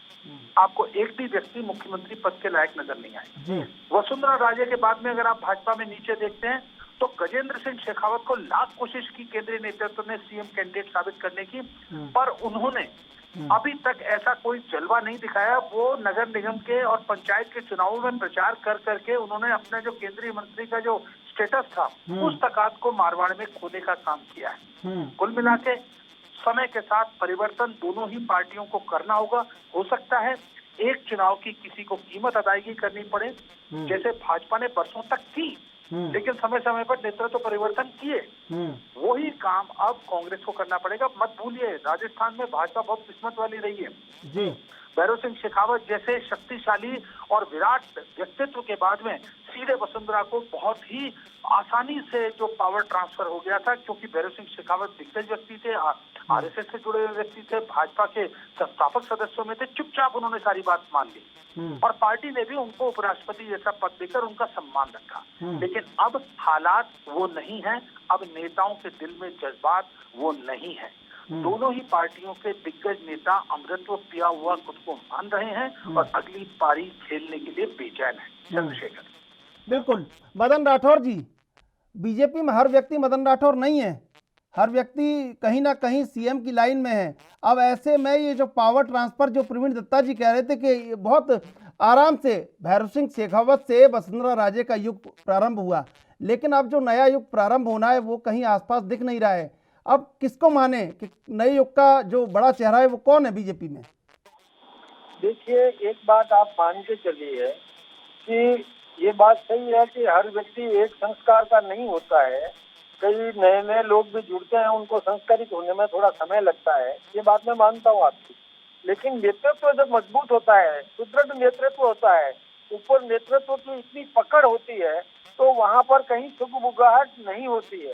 आपको एक भी व्यक्ति मुख्यमंत्री पद के लायक नजर नहीं आए। वसुंधरा राजे के बाद में अगर आप भाजपा में नीचे देखते हैं तो गजेंद्र सिंह शेखावत को लाख कोशिश की केंद्रीय नेतृत्व ने सीएम कैंडिडेट साबित करने की, पर उन्होंने अभी तक ऐसा कोई जलवा नहीं दिखाया। वो नगर निगम के और पंचायत के चुनावों में प्रचार कर करके उन्होंने अपने जो केंद्रीय मंत्री का जो स्टेटस था उस तकात को मारवाड़ में खोने का काम किया है। कुल मिला के समय के साथ परिवर्तन दोनों ही पार्टियों को करना होगा। हो सकता है एक चुनाव की किसी को कीमत अदायगी करनी पड़े, जैसे भाजपा ने बरसों तक की, लेकिन समय समय पर नेतृत्व परिवर्तन किए। वही काम अब कांग्रेस को करना पड़ेगा। मत भूलिए, राजस्थान में भाजपा बहुत किस्मत वाली रही है। भैरव सिंह शेखावत जैसे शक्तिशाली और विराट व्यक्तित्व के बाद में सीधे वसुंधरा को बहुत ही आसानी से जो पावर ट्रांसफर हो गया था, क्योंकि भैरव सिंह शेखावत दिग्गज व्यक्ति थे, आरएसएस से जुड़े हुए व्यक्ति थे, भाजपा के संस्थापक सदस्यों में थे। चुपचाप उन्होंने सारी बात मान ली और पार्टी ने भी उनको उपराष्ट्रपति जैसा पद देकर उनका सम्मान रखा। लेकिन अब हालात वो नहीं है, अब नेताओं के दिल में जज्बात वो नहीं है। दोनों ही पार्टियों के दिग्गज नेता अमृतत्व पिया हुआ खुद को मान रहे हैं और अगली पारी खेलने के लिए बेचैन है। चंद्रशेखर, बिल्कुल। मदन राठौर जी, बीजेपी में हर व्यक्ति मदन राठौर नहीं है, हर व्यक्ति कहीं ना कहीं सीएम की लाइन में है। अब ऐसे में ये जो पावर ट्रांसफर जो प्रवीण दत्ता जी कह रहे थे कि बहुत आराम से भैरव सिंह शेखावत से वसुंधरा राजे का युग प्रारंभ हुआ, लेकिन अब जो नया युग प्रारंभ होना है वो कहीं आसपास दिख नहीं रहा है। अब किसको माने कि नए युग का जो बड़ा चेहरा है वो कौन है बीजेपी में? देखिए, एक बात आप मान के चलिए कि ये बात सही है कि हर व्यक्ति एक संस्कार का नहीं होता है। कई नए नए लोग भी जुड़ते हैं, उनको संस्कारित होने में थोड़ा समय लगता है, ये बात मैं मानता हूँ आपकी। लेकिन नेतृत्व जब मजबूत होता है, सुदृढ़ नेतृत्व होता है, ऊपर नेतृत्व की इतनी पकड़ होती है, तो वहां पर कहीं सुगबुगाहट नहीं होती है।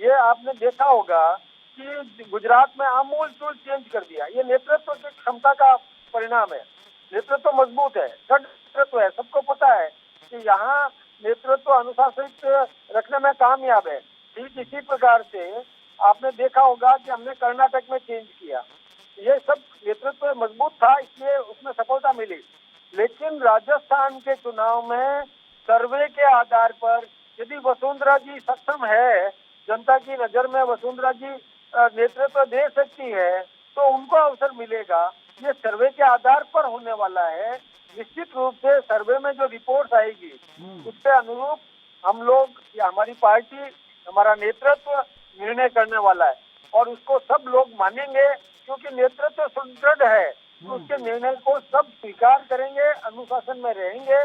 ये आपने देखा होगा कि गुजरात में आमूल चूल चेंज कर दिया। ये नेतृत्व की क्षमता का परिणाम है। नेतृत्व मजबूत है, दृढ़ नेतृत्व है, सबको पता है कि यहाँ नेतृत्व अनुशासित रखने में कामयाब है। ठीक इसी प्रकार से आपने देखा होगा कि हमने कर्नाटक में चेंज किया। ये सब नेतृत्व मजबूत था, इसलिए उसमें सफलता मिली। लेकिन राजस्थान के चुनाव में सर्वे के आधार पर यदि वसुंधरा जी सक्षम है, जनता की नजर में वसुंधरा जी नेतृत्व दे सकती है, तो उनको अवसर मिलेगा। ये सर्वे के आधार पर होने वाला है। निश्चित रूप से सर्वे में जो रिपोर्ट आएगी उसके अनुरूप हम लोग या हमारी पार्टी, हमारा नेतृत्व निर्णय करने वाला है और उसको सब लोग मानेंगे, क्योंकि नेतृत्व सुदृढ़ है। तो उसके निर्णय को सब स्वीकार करेंगे, अनुशासन में रहेंगे,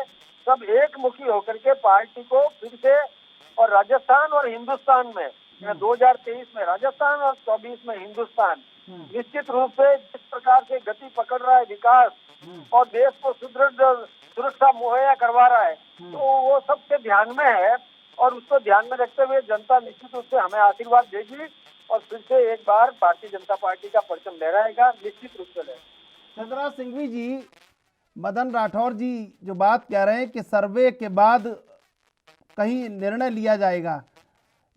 सब एक मुखी होकर के पार्टी को फिर से, और राजस्थान और हिंदुस्तान में 2023 में राजस्थान और 24 में हिंदुस्तान निश्चित रूप से जिस प्रकार से गति पकड़ रहा है विकास और देश को सुदृढ़ सुरक्षा मुहैया करवा रहा है, तो वो सबके ध्यान में है और उसको ध्यान में रखते हुए जनता निश्चित रूप से हमें आशीर्वाद देगी और फिर से एक बार भारतीय जनता पार्टी का परचम लहराएगा, निश्चित रूप से लहराएगा। चंद्रा सिंघवी जी, मदन राठौर जी जो बात कह रहे हैं कि सर्वे के बाद कहीं निर्णय लिया जाएगा,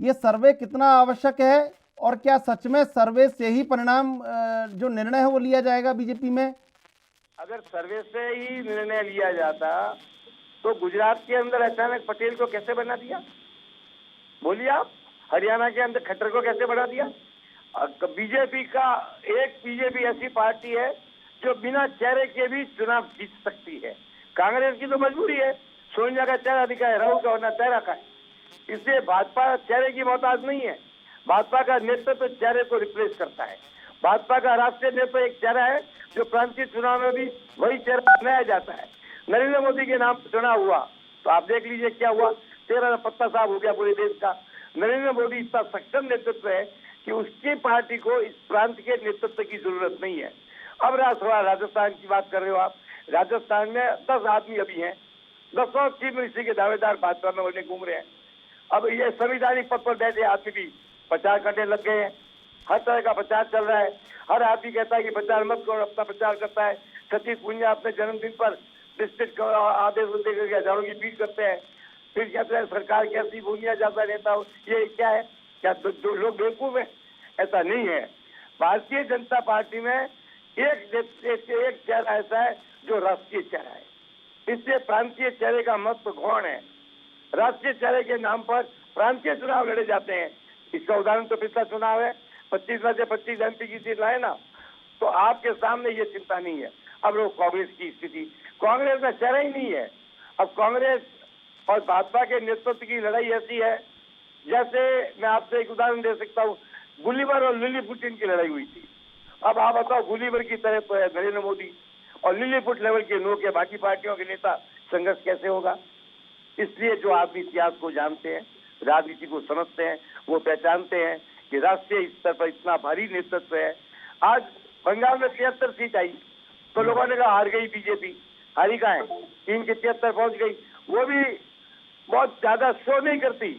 ये सर्वे कितना आवश्यक है और क्या सच में सर्वे से ही परिणाम जो निर्णय है वो लिया जाएगा बीजेपी में? अगर सर्वे से ही निर्णय लिया जाता तो गुजरात के अंदर अचानक पटेल को कैसे बना दिया, बोलिए आप? हरियाणा के अंदर खट्टर को कैसे बना दिया? बीजेपी का बीजेपी ऐसी पार्टी है जो बिना चेहरे के भी चुनाव जीत सकती है। कांग्रेस की तो मजबूरी है, सोनिया का चेहरा दिखा है, राहुल का वरना चेहरा का है। इसलिए भाजपा चेहरे की मोहताज नहीं है। भाजपा का नेतृत्व चेहरे को रिप्लेस करता है। भाजपा का राष्ट्रीय नेतृत्व एक चेहरा है जो प्रांतीय चुनाव में भी वही चेहरा बनाया जाता है। नरेंद्र मोदी के नाम पर चुनाव हुआ तो आप देख लीजिए क्या हुआ, 13 पत्ता साफ हो गया पूरे देश का। नरेंद्र मोदी इतना सक्षम नेतृत्व है कि उसकी पार्टी को इस प्रांत के नेतृत्व की जरूरत नहीं है। अब राजस्थान की बात कर रहे हो आप, राजस्थान में 10 आदमी अभी हैं, 10 चीफ मिनिस्टर के दावेदार भाजपा में उन्हें घूम रहे हैं। अब ये संवैधानिक पद पर बैठे आदमी भी प्रचार करने लग गए हैं। हर तरह का प्रचार चल रहा है। हर आदमी कहता है कि प्रचार मत करो, अपना प्रचार करता है। सतीश पूंजा अपने जन्मदिन पर डिस्ट्रिक्ट आदेश देकर के हजारों की भीड़ करते हैं। फिर कहते हैं सरकार कैसी भूमिया जाता नेता हो, ये क्या है? क्या जो लोग बेवकूफ है? ऐसा नहीं है। भारतीय जनता पार्टी में एक चेहरा ऐसा है जो राष्ट्रीय चेहरा है, इसलिए प्रांतीय चेहरे का महत्व गौण है। राष्ट्रीय चेहरे के नाम पर प्रांतीय चुनाव लड़े जाते हैं। इसका उदाहरण तो पिछला चुनाव है, 25 में से 25 MP की सीट लाए ना, तो आपके सामने ये चिंता नहीं है। अब लोग कांग्रेस की स्थिति, कांग्रेस में चेहरा ही नहीं है। अब कांग्रेस और भाजपा के नेतृत्व की लड़ाई ऐसी है जैसे मैं आपसे एक उदाहरण दे सकता हूँ, गुलीवर और लिलीपुटिन की लड़ाई हुई थी। अब आप बताओ, गुलीवर की तरह तो है नरेंद्र मोदी और लिलीपुट लेवल के लोग के बाकी पार्टियों के नेता, संघर्ष कैसे होगा? इसलिए जो आदमी इतिहास को जानते हैं, राजनीति को समझते हैं, वो पहचानते हैं कि राष्ट्रीय स्तर पर इतना भारी नेतृत्व है। आज बंगाल में 73 सीट आई तो लोगों ने कहा हार गई बीजेपी, हारी कहाँ है, 3 के 73 पहुंच गई। वो भी बहुत ज्यादा शो नहीं करती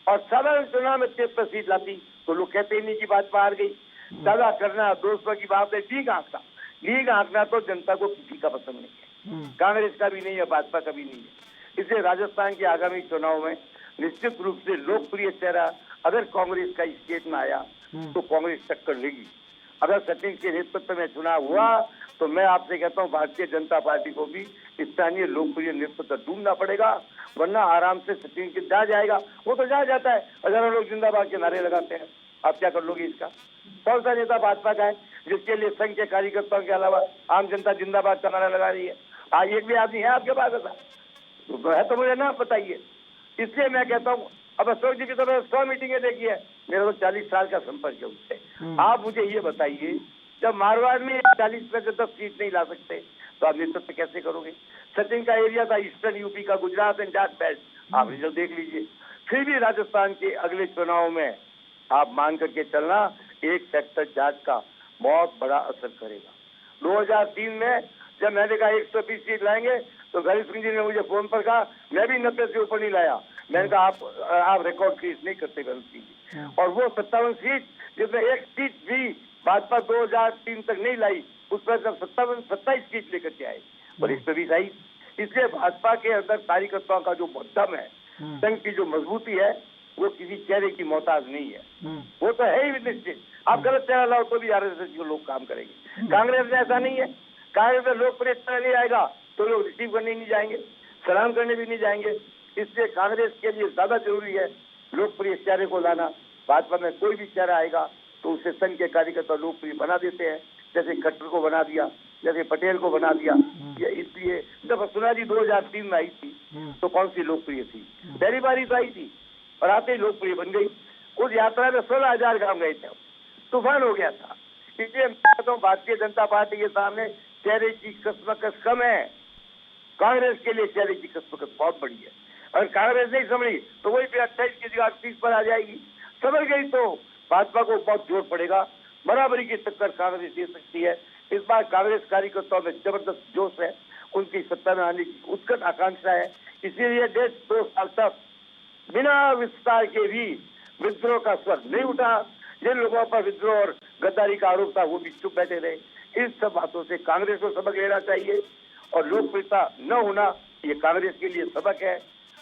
और साधारण चुनाव में 73 सीट लाती तो लोग कहते ही नहीं कि भाजपा हार गई। ज्यादा करना दोस्तों की बात है, लीग आंकना तो जनता को किसी का पसंद नहीं है, कांग्रेस का भी नहीं है, भाजपा का भी नहीं है। इसलिए राजस्थान के आगामी चुनाव में निश्चित रूप से लोकप्रिय चेहरा अगर कांग्रेस का स्टेट में आया तो कांग्रेस टक्कर लेगी। अगर सचिन के नेतृत्व में चुनाव हुआ तो मैं आपसे कहता हूं भारतीय जनता पार्टी को भी स्थानीय लोकप्रिय नेतृत्व ढूंढना पड़ेगा, वरना आराम से सचिन के जा जाएगा। वो तो जा जाता है, हजारों लोग जिंदाबाद के नारे लगाते हैं। आप क्या कर लोगे इसका? कौन सा नेता भाजपा का है जिसके लिए संघ के कार्यकर्ताओं के अलावा आम जनता जिंदाबाद का नारा लगा रही है? आज एक भी आदमी है आपके पास ऐसा? तो है तो मुझे ना बताइए। इसलिए मैं कहता हूँ, अब अशोक जी की तरह 100 मीटिंगें देखी है, मेरा तो 40 साल का संपर्क है उससे। आप मुझे ये बताइए, जब मारवाड़ में 40 में से 10 सीट नहीं ला सकते तो आप नेतृत्व कैसे करोगे? सचिन का एरिया था ईस्टर्न यूपी का, गुजरात एंड जाट बेल्ट, आप रिजल्ट देख लीजिए। फिर भी राजस्थान के अगले चुनाव में आप मान करके चलना, एक सेक्टर जाट का बहुत बड़ा असर करेगा। 2003 में जब मैंने कहा 120 सीट लाएंगे तो गरीब सिंह जी ने मुझे फोन पर कहा मैं भी 90 से ऊपर नहीं लाया। मैंने कहा आप रिकॉर्ड क्रिएट नहीं करते गरीब सिंह जी। और वो 57 सीट जिसमें एक सीट भी भाजपा 2003 तक नहीं लाई, उस पर जब 27 सीट लेकर के आए और 120 आई। इसलिए भाजपा के अंदर कार्यकर्ताओं का जो दम है, संघ की जो मजबूती है, वो किसी चेहरे की मोहताज नहीं है। वो तो है ही निश्चित। आप गलत चेहरा लाओ तो भी आरएसएस के लोग काम करेंगे। कांग्रेस में ऐसा नहीं है। कांग्रेस में लोकप्रिय चेहरा नहीं आएगा तो लोग रिसीव करने नहीं जाएंगे, सलाम करने भी नहीं जाएंगे। इसलिए कांग्रेस के लिए ज्यादा जरूरी है लोकप्रिय चेहरे को लाना। भाजपा में कोई भी चेहरा आएगा तो उसे संघ के कार्यकर्ता लोकप्रिय बना देते हैं, जैसे खट्टर को बना दिया, जैसे पटेल को बना दिया। ये इसलिए जब सुना जी 2003 में आई थी तो कौन सी लोकप्रिय थी? पहली बारी तो आई थी और आते ही लोकप्रिय बन गई। उस यात्रा में 16,000 गांव गए थे, तूफान हो गया था। इसलिए मैं कहता हूँ भारतीय जनता पार्टी के सामने चेहरे की कस्मकस कम है, कांग्रेस के लिए चेहरे की कस्मकस बहुत बड़ी है। अगर कांग्रेस नहीं संभली तो वही पे 28 की जगह 38 पर आ जाएगी। संभल गई तो भाजपा को बहुत जोर पड़ेगा। बराबरी की टक्कर कांग्रेस दे सकती है। इस बार कांग्रेस कार्यकर्ताओं में जबरदस्त जोश है, उनकी सत्ता में आने की उत्कट आकांक्षा है। इसीलिए 1.5-2 साल तक बिना विस्तार के भी विद्रोह का स्वर नहीं उठा। जिन लोगों पर विद्रोह और गद्दारी का आरोप था वो भी चुप बैठे रहे। इन सब बातों से कांग्रेस को सबक लेना चाहिए और लोकप्रियता न होना ये कांग्रेस के लिए सबक है,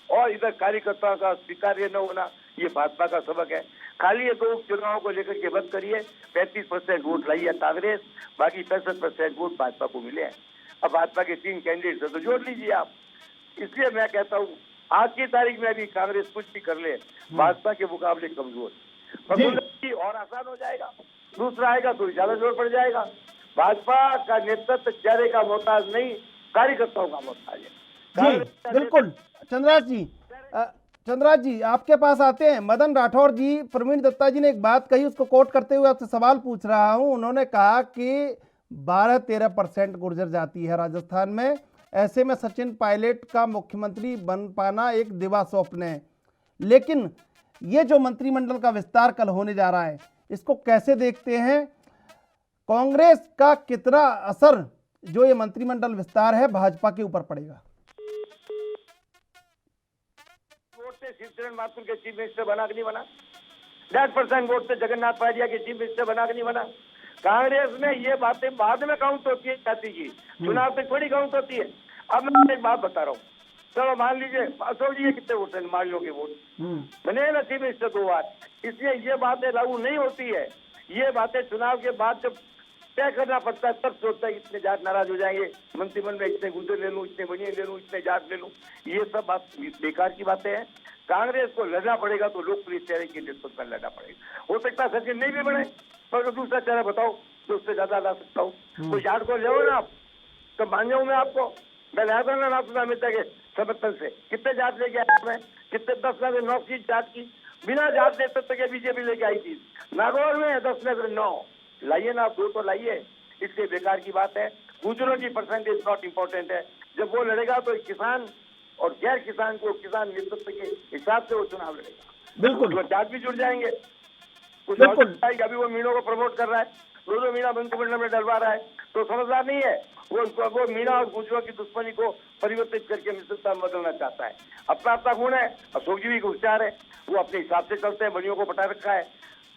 और इधर कार्यकर्ताओं का स्वीकार्य न होना ये भाजपा का सबक है। खाली ये 2 चुनावों को लेकर के मत करिए। 35% वोट लाई है कांग्रेस, बाकी 65% वोट भाजपा को मिले हैं। अब भाजपा के 3 कैंडिडेट तो जोड़ लीजिए आप। इसलिए मैं कहता हूँ आज की तारीख में भी कांग्रेस कुछ भी कर ले, भाजपा के मुकाबले कमजोर और आसान हो जाएगा। दूसरा आएगा तो ज्यादा जोर पड़ जाएगा। भाजपा का नेतृत्व चेहरे का मोहताज नहीं, कार्यकर्ताओं का मोहताज है। जी बिल्कुल। चंद्रराज जी आपके पास आते हैं। मदन राठौर जी, प्रवीण दत्ता जी ने एक बात कही, उसको कोट करते हुए आपसे सवाल पूछ रहा हूं। उन्होंने कहा कि 12-13% गुर्जर जाति है राजस्थान में, ऐसे में सचिन पायलट का मुख्यमंत्री बन पाना एक दिवा स्वप्न है। लेकिन ये जो मंत्रिमंडल का विस्तार कल होने जा रहा है, इसको कैसे देखते हैं? कांग्रेस का कितना असर जो ये मंत्रिमंडल विस्तार है भाजपा के ऊपर पड़ेगा? वोट से शिवचरण माथुर के चीफ मिनिस्टर बना के नहीं बना, 10% वोट से जगन्नाथ पाटिया के चीफ मिनिस्टर बना के नहीं बना। कांग्रेस में ये बातें बाद में काउंट होती है जाति की, चुनाव तक थोड़ी काउंट होती है। अब मैं एक बात बता रहा हूँ, चलो मान लीजिए अशोक जी ये कितने वोट है, मान लो के वोट बने ना चीफ मिनिस्टर 2 बार। इसलिए ये बातें लागू नहीं होती है। ये बातें चुनाव के बाद जब तय करना पड़ता है तब सोचता है इतने जाट नाराज हो जाएंगे, मंत्रिमंडल में इतने गुंडे ले लूं, इतने बनिए ले लूं, इतने जाट ले लूं। ये सब बात बेकार की बातें हैं। कांग्रेस को लड़ना पड़ेगा तो लोकप्रिय चेहरे के नेतृत्व में लड़ना पड़ेगा। हो सकता है सचिन नहीं भी बने, पर दूसरा चेहरा बताओ जो उससे ज्यादा ला सकता हूँ। तो जाट को ले ना आप तो मान जाऊँ मैं आपको। मैं लाया था ना नाथुराम मेहता के समर्थन से, कितने जाट लेके आया मैं, कितने 10 में से 9 सीट जाट की बिना जाट नेतृत्व के बीजेपी लेके आई थी। नागौर में 10 में से 9 लाइए ना आप, 2 तो लाइए। इसलिए बेकार की बात है। गुजरों की परसेंटेज नॉट इम्पोर्टेंट है। जब वो लड़ेगा तो किसान और गैर किसान को किसान नेतृत्व के हिसाब से वो चुनाव लड़ेगा। बिल्कुल जाट भी जुड़ जाएंगे। कुछ अभी वो मीणों को प्रमोट कर रहा है, 2 मीणा मंत्रिमंडल में डलवा रहा है, तो समझदार नहीं है। वो मीणा और गुजरों की दुश्मनी को परिवर्तित करके मित्रता में बदलना चाहता है। अपना अपना गुण है। अशोक जी भी होशियार है, वो अपने हिसाब से चलते हैं, बनियों को बटा रखा है।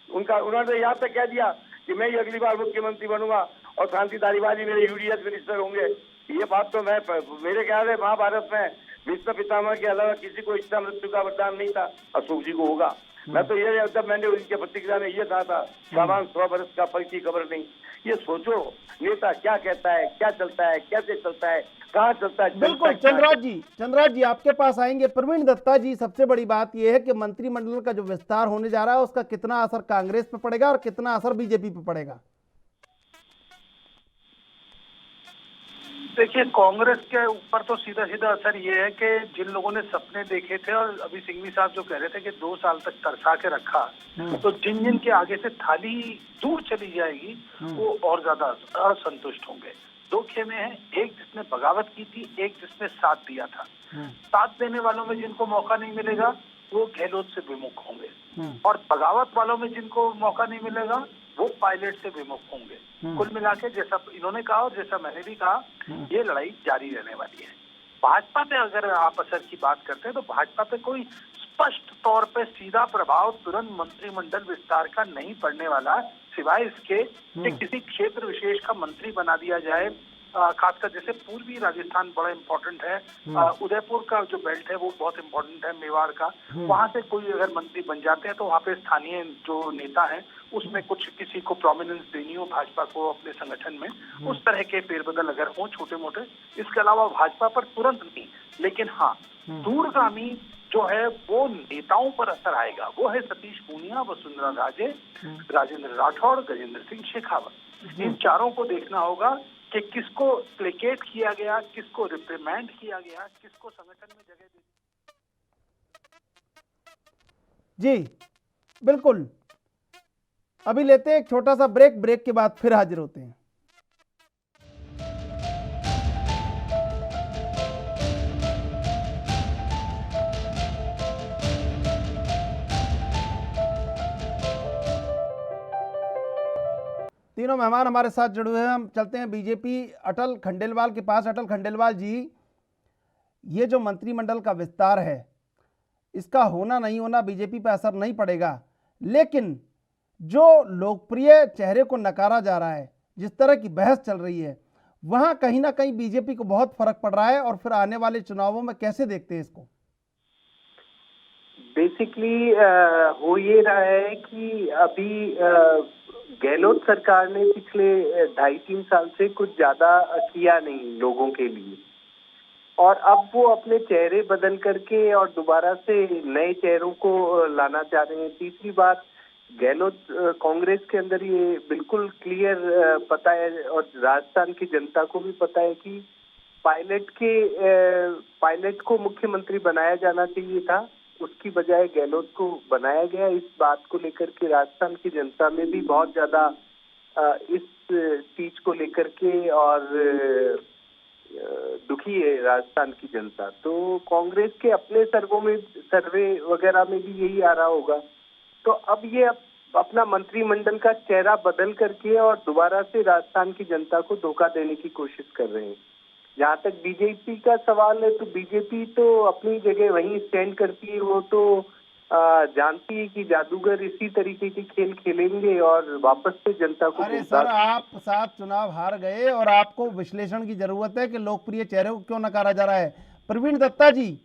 उन्होंने यहाँ तक कह दिया कि मैं ही अगली बार मुख्यमंत्री बनूंगा और शांति धारीवाल जी मेरे यूडीएस मिनिस्टर होंगे। ये बात तो मेरे ख्याल है महाभारत में भीष्म पितामह के अलावा किसी को इच्छा मृत्यु का वरदान नहीं था, अशोक जी को होगा। मैं तो ये जब मैंने उनके प्रतिक्रिया में ये कहा था, सामान 100 वर्ष का फल की खबर नहीं। ये सोचो नेता क्या कहता है, क्या चलता है, कैसे चलता है, कहाँ चलता है। बिल्कुल चंद्रराज जी आपके पास आएंगे। प्रवीण दत्ता जी, सबसे बड़ी बात यह है कि मंत्रिमंडल का जो विस्तार होने जा रहा है उसका कितना असर कांग्रेस पे पड़ेगा और कितना असर बीजेपी पे पड़ेगा? देखिए, कांग्रेस के ऊपर तो सीधा सीधा असर ये है कि जिन लोगों ने सपने देखे थे और अभी सिंघवी साहब जो कह रहे थे कि 2 साल तक तरसा के रखा, तो जिन के आगे से थाली दूर चली जाएगी वो और ज्यादा असंतुष्ट होंगे। 2 खेमे हैं, एक जिसने बगावत की थी, एक जिसने साथ दिया था। साथ देने वालों में जिनको मौका नहीं मिलेगा वो गहलोत से विमुख होंगे, और बगावत वालों में जिनको मौका नहीं मिलेगा वो पायलट से विमुख होंगे। कुल मिला के जैसा इन्होंने कहा और जैसा मैंने भी कहा, ये लड़ाई जारी रहने वाली है। भाजपा पे अगर आप असर की बात करते हैं तो भाजपा पे कोई स्पष्ट तौर पे सीधा प्रभाव तुरंत मंत्रिमंडल विस्तार का नहीं पड़ने वाला, सिवाय इसके कि किसी क्षेत्र विशेष का मंत्री बना दिया जाए। खासकर जैसे पूर्वी राजस्थान बड़ा इम्पोर्टेंट है, उदयपुर का जो बेल्ट है वो बहुत इम्पोर्टेंट है, मेवाड़ का, वहां से कोई अगर मंत्री बन जाते हैं तो वहाँ पे स्थानीय जो नेता हैं उसमें कुछ किसी को प्रोमिनेंस देनी हो भाजपा को अपने संगठन में, उस तरह के फेरबदल अगर हो छोटे मोटे। इसके अलावा भाजपा पर तुरंत नहीं, लेकिन हाँ दूरगामी जो है वो नेताओं पर असर आएगा। वो है सतीश पूनिया, वसुंधरा राजे, राजेंद्र राठौड़, गजेंद्र सिंह शेखावत। इन चारों को देखना होगा कि किसको प्लेकेट किया गया, किसको रिप्रिमेंड किया गया, किसको संगठन में जगह दी। जी बिल्कुल, अभी लेते हैं एक छोटा सा ब्रेक, ब्रेक के बाद फिर हाजिर होते हैं। तीनों मेहमान हमारे साथ जुड़े हुए हैं। हम चलते हैं बीजेपी अटल खंडेलवाल के पास। अटल खंडेलवाल जी, ये जो मंत्रिमंडल का विस्तार है, इसका होना नहीं होना बीजेपी पर असर नहीं पड़ेगा, लेकिन जो लोकप्रिय चेहरे को नकारा जा रहा है, जिस तरह की बहस चल रही है, वहां कहीं ना कहीं बीजेपी को बहुत फर्क पड़ रहा है। और फिर आने वाले चुनावों में कैसे देखते हैं इसको? बेसिकली हो ये रहा है कि अभी गहलोत सरकार ने पिछले 2.5-3 साल से कुछ ज्यादा किया नहीं लोगों के लिए, और अब वो अपने चेहरे बदल करके और दोबारा से नए चेहरों को लाना चाह रहे हैं। तीसरी बात, गहलोत कांग्रेस के अंदर ये बिल्कुल क्लियर पता है और राजस्थान की जनता को भी पता है कि पायलट को मुख्यमंत्री बनाया जाना चाहिए था, उसकी बजाय गहलोत को बनाया गया। इस बात को लेकर के राजस्थान की जनता में भी बहुत ज्यादा इस चीज को लेकर के और दुखी है राजस्थान की जनता। तो कांग्रेस के अपने सर्वे वगैरह में भी यही आ रहा होगा। तो अब ये अपना मंत्रिमंडल का चेहरा बदल करके और दोबारा से राजस्थान की जनता को धोखा देने की कोशिश कर रहे हैं। जहाँ तक बीजेपी का सवाल है, तो बीजेपी तो अपनी जगह वहीं स्टैंड करती है। वो तो जानती है कि जादूगर इसी तरीके के खेल खेलेंगे और वापस से जनता को। अरे सर, आप 7 चुनाव हार गए और आपको विश्लेषण की जरूरत है कि लोकप्रिय चेहरे को क्यों नकारा जा रहा है। प्रवीण दत्ता जी,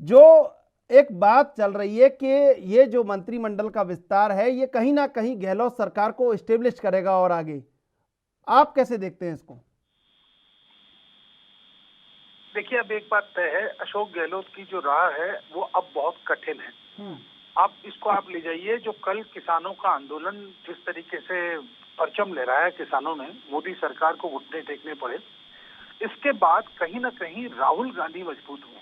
जो एक बात चल रही है कि ये जो मंत्रिमंडल का विस्तार है, ये कहीं ना कहीं गहलोत सरकार को एस्टेब्लिश करेगा और आगे, आप कैसे देखते हैं इसको? देखिए, अब एक बात तय है, अशोक गहलोत की जो राह है वो अब बहुत कठिन है। अब इसको आप ले जाइए, जो कल किसानों का आंदोलन जिस तरीके से परचम ले रहा है किसानों ने, मोदी सरकार को घुटने टेकने पड़े। इसके बाद कहीं ना कहीं राहुल गांधी मजबूत हुए,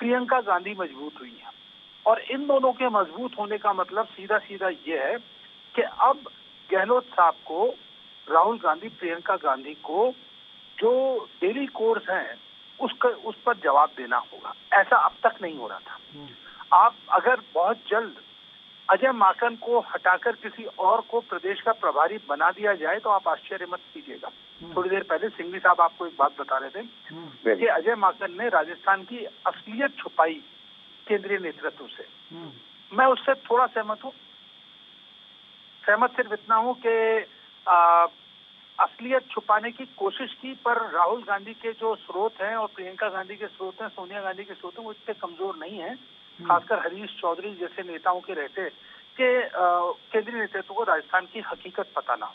प्रियंका गांधी मजबूत हुई है, और इन दोनों के मजबूत होने का मतलब सीधा सीधा ये है कि अब गहलोत साहब को, राहुल गांधी, प्रियंका गांधी को जो डेली कोर्स हैं उस पर जवाब देना होगा। ऐसा अब तक नहीं हो रहा था। आप अगर बहुत जल्द अजय माकन को हटाकर किसी और को प्रदेश का प्रभारी बना दिया जाए तो आप आश्चर्य मत कीजिएगा। थोड़ी देर पहले सिंघवी साहब आपको एक बात बता रहे थे कि अजय माकन ने राजस्थान की असलियत छुपाई केंद्रीय नेतृत्व से। मैं उससे थोड़ा सहमत हूँ। सहमत सिर्फ इतना हूँ कि असलियत छुपाने की कोशिश की, पर राहुल गांधी के जो स्रोत हैं और प्रियंका गांधी के स्रोत हैं, सोनिया गांधी के स्रोत हैं, वो इतने कमजोर नहीं है, खासकर हरीश चौधरी जैसे नेताओं के रहते कि केंद्रीय नेतृत्व को राजस्थान की हकीकत पता ना हो।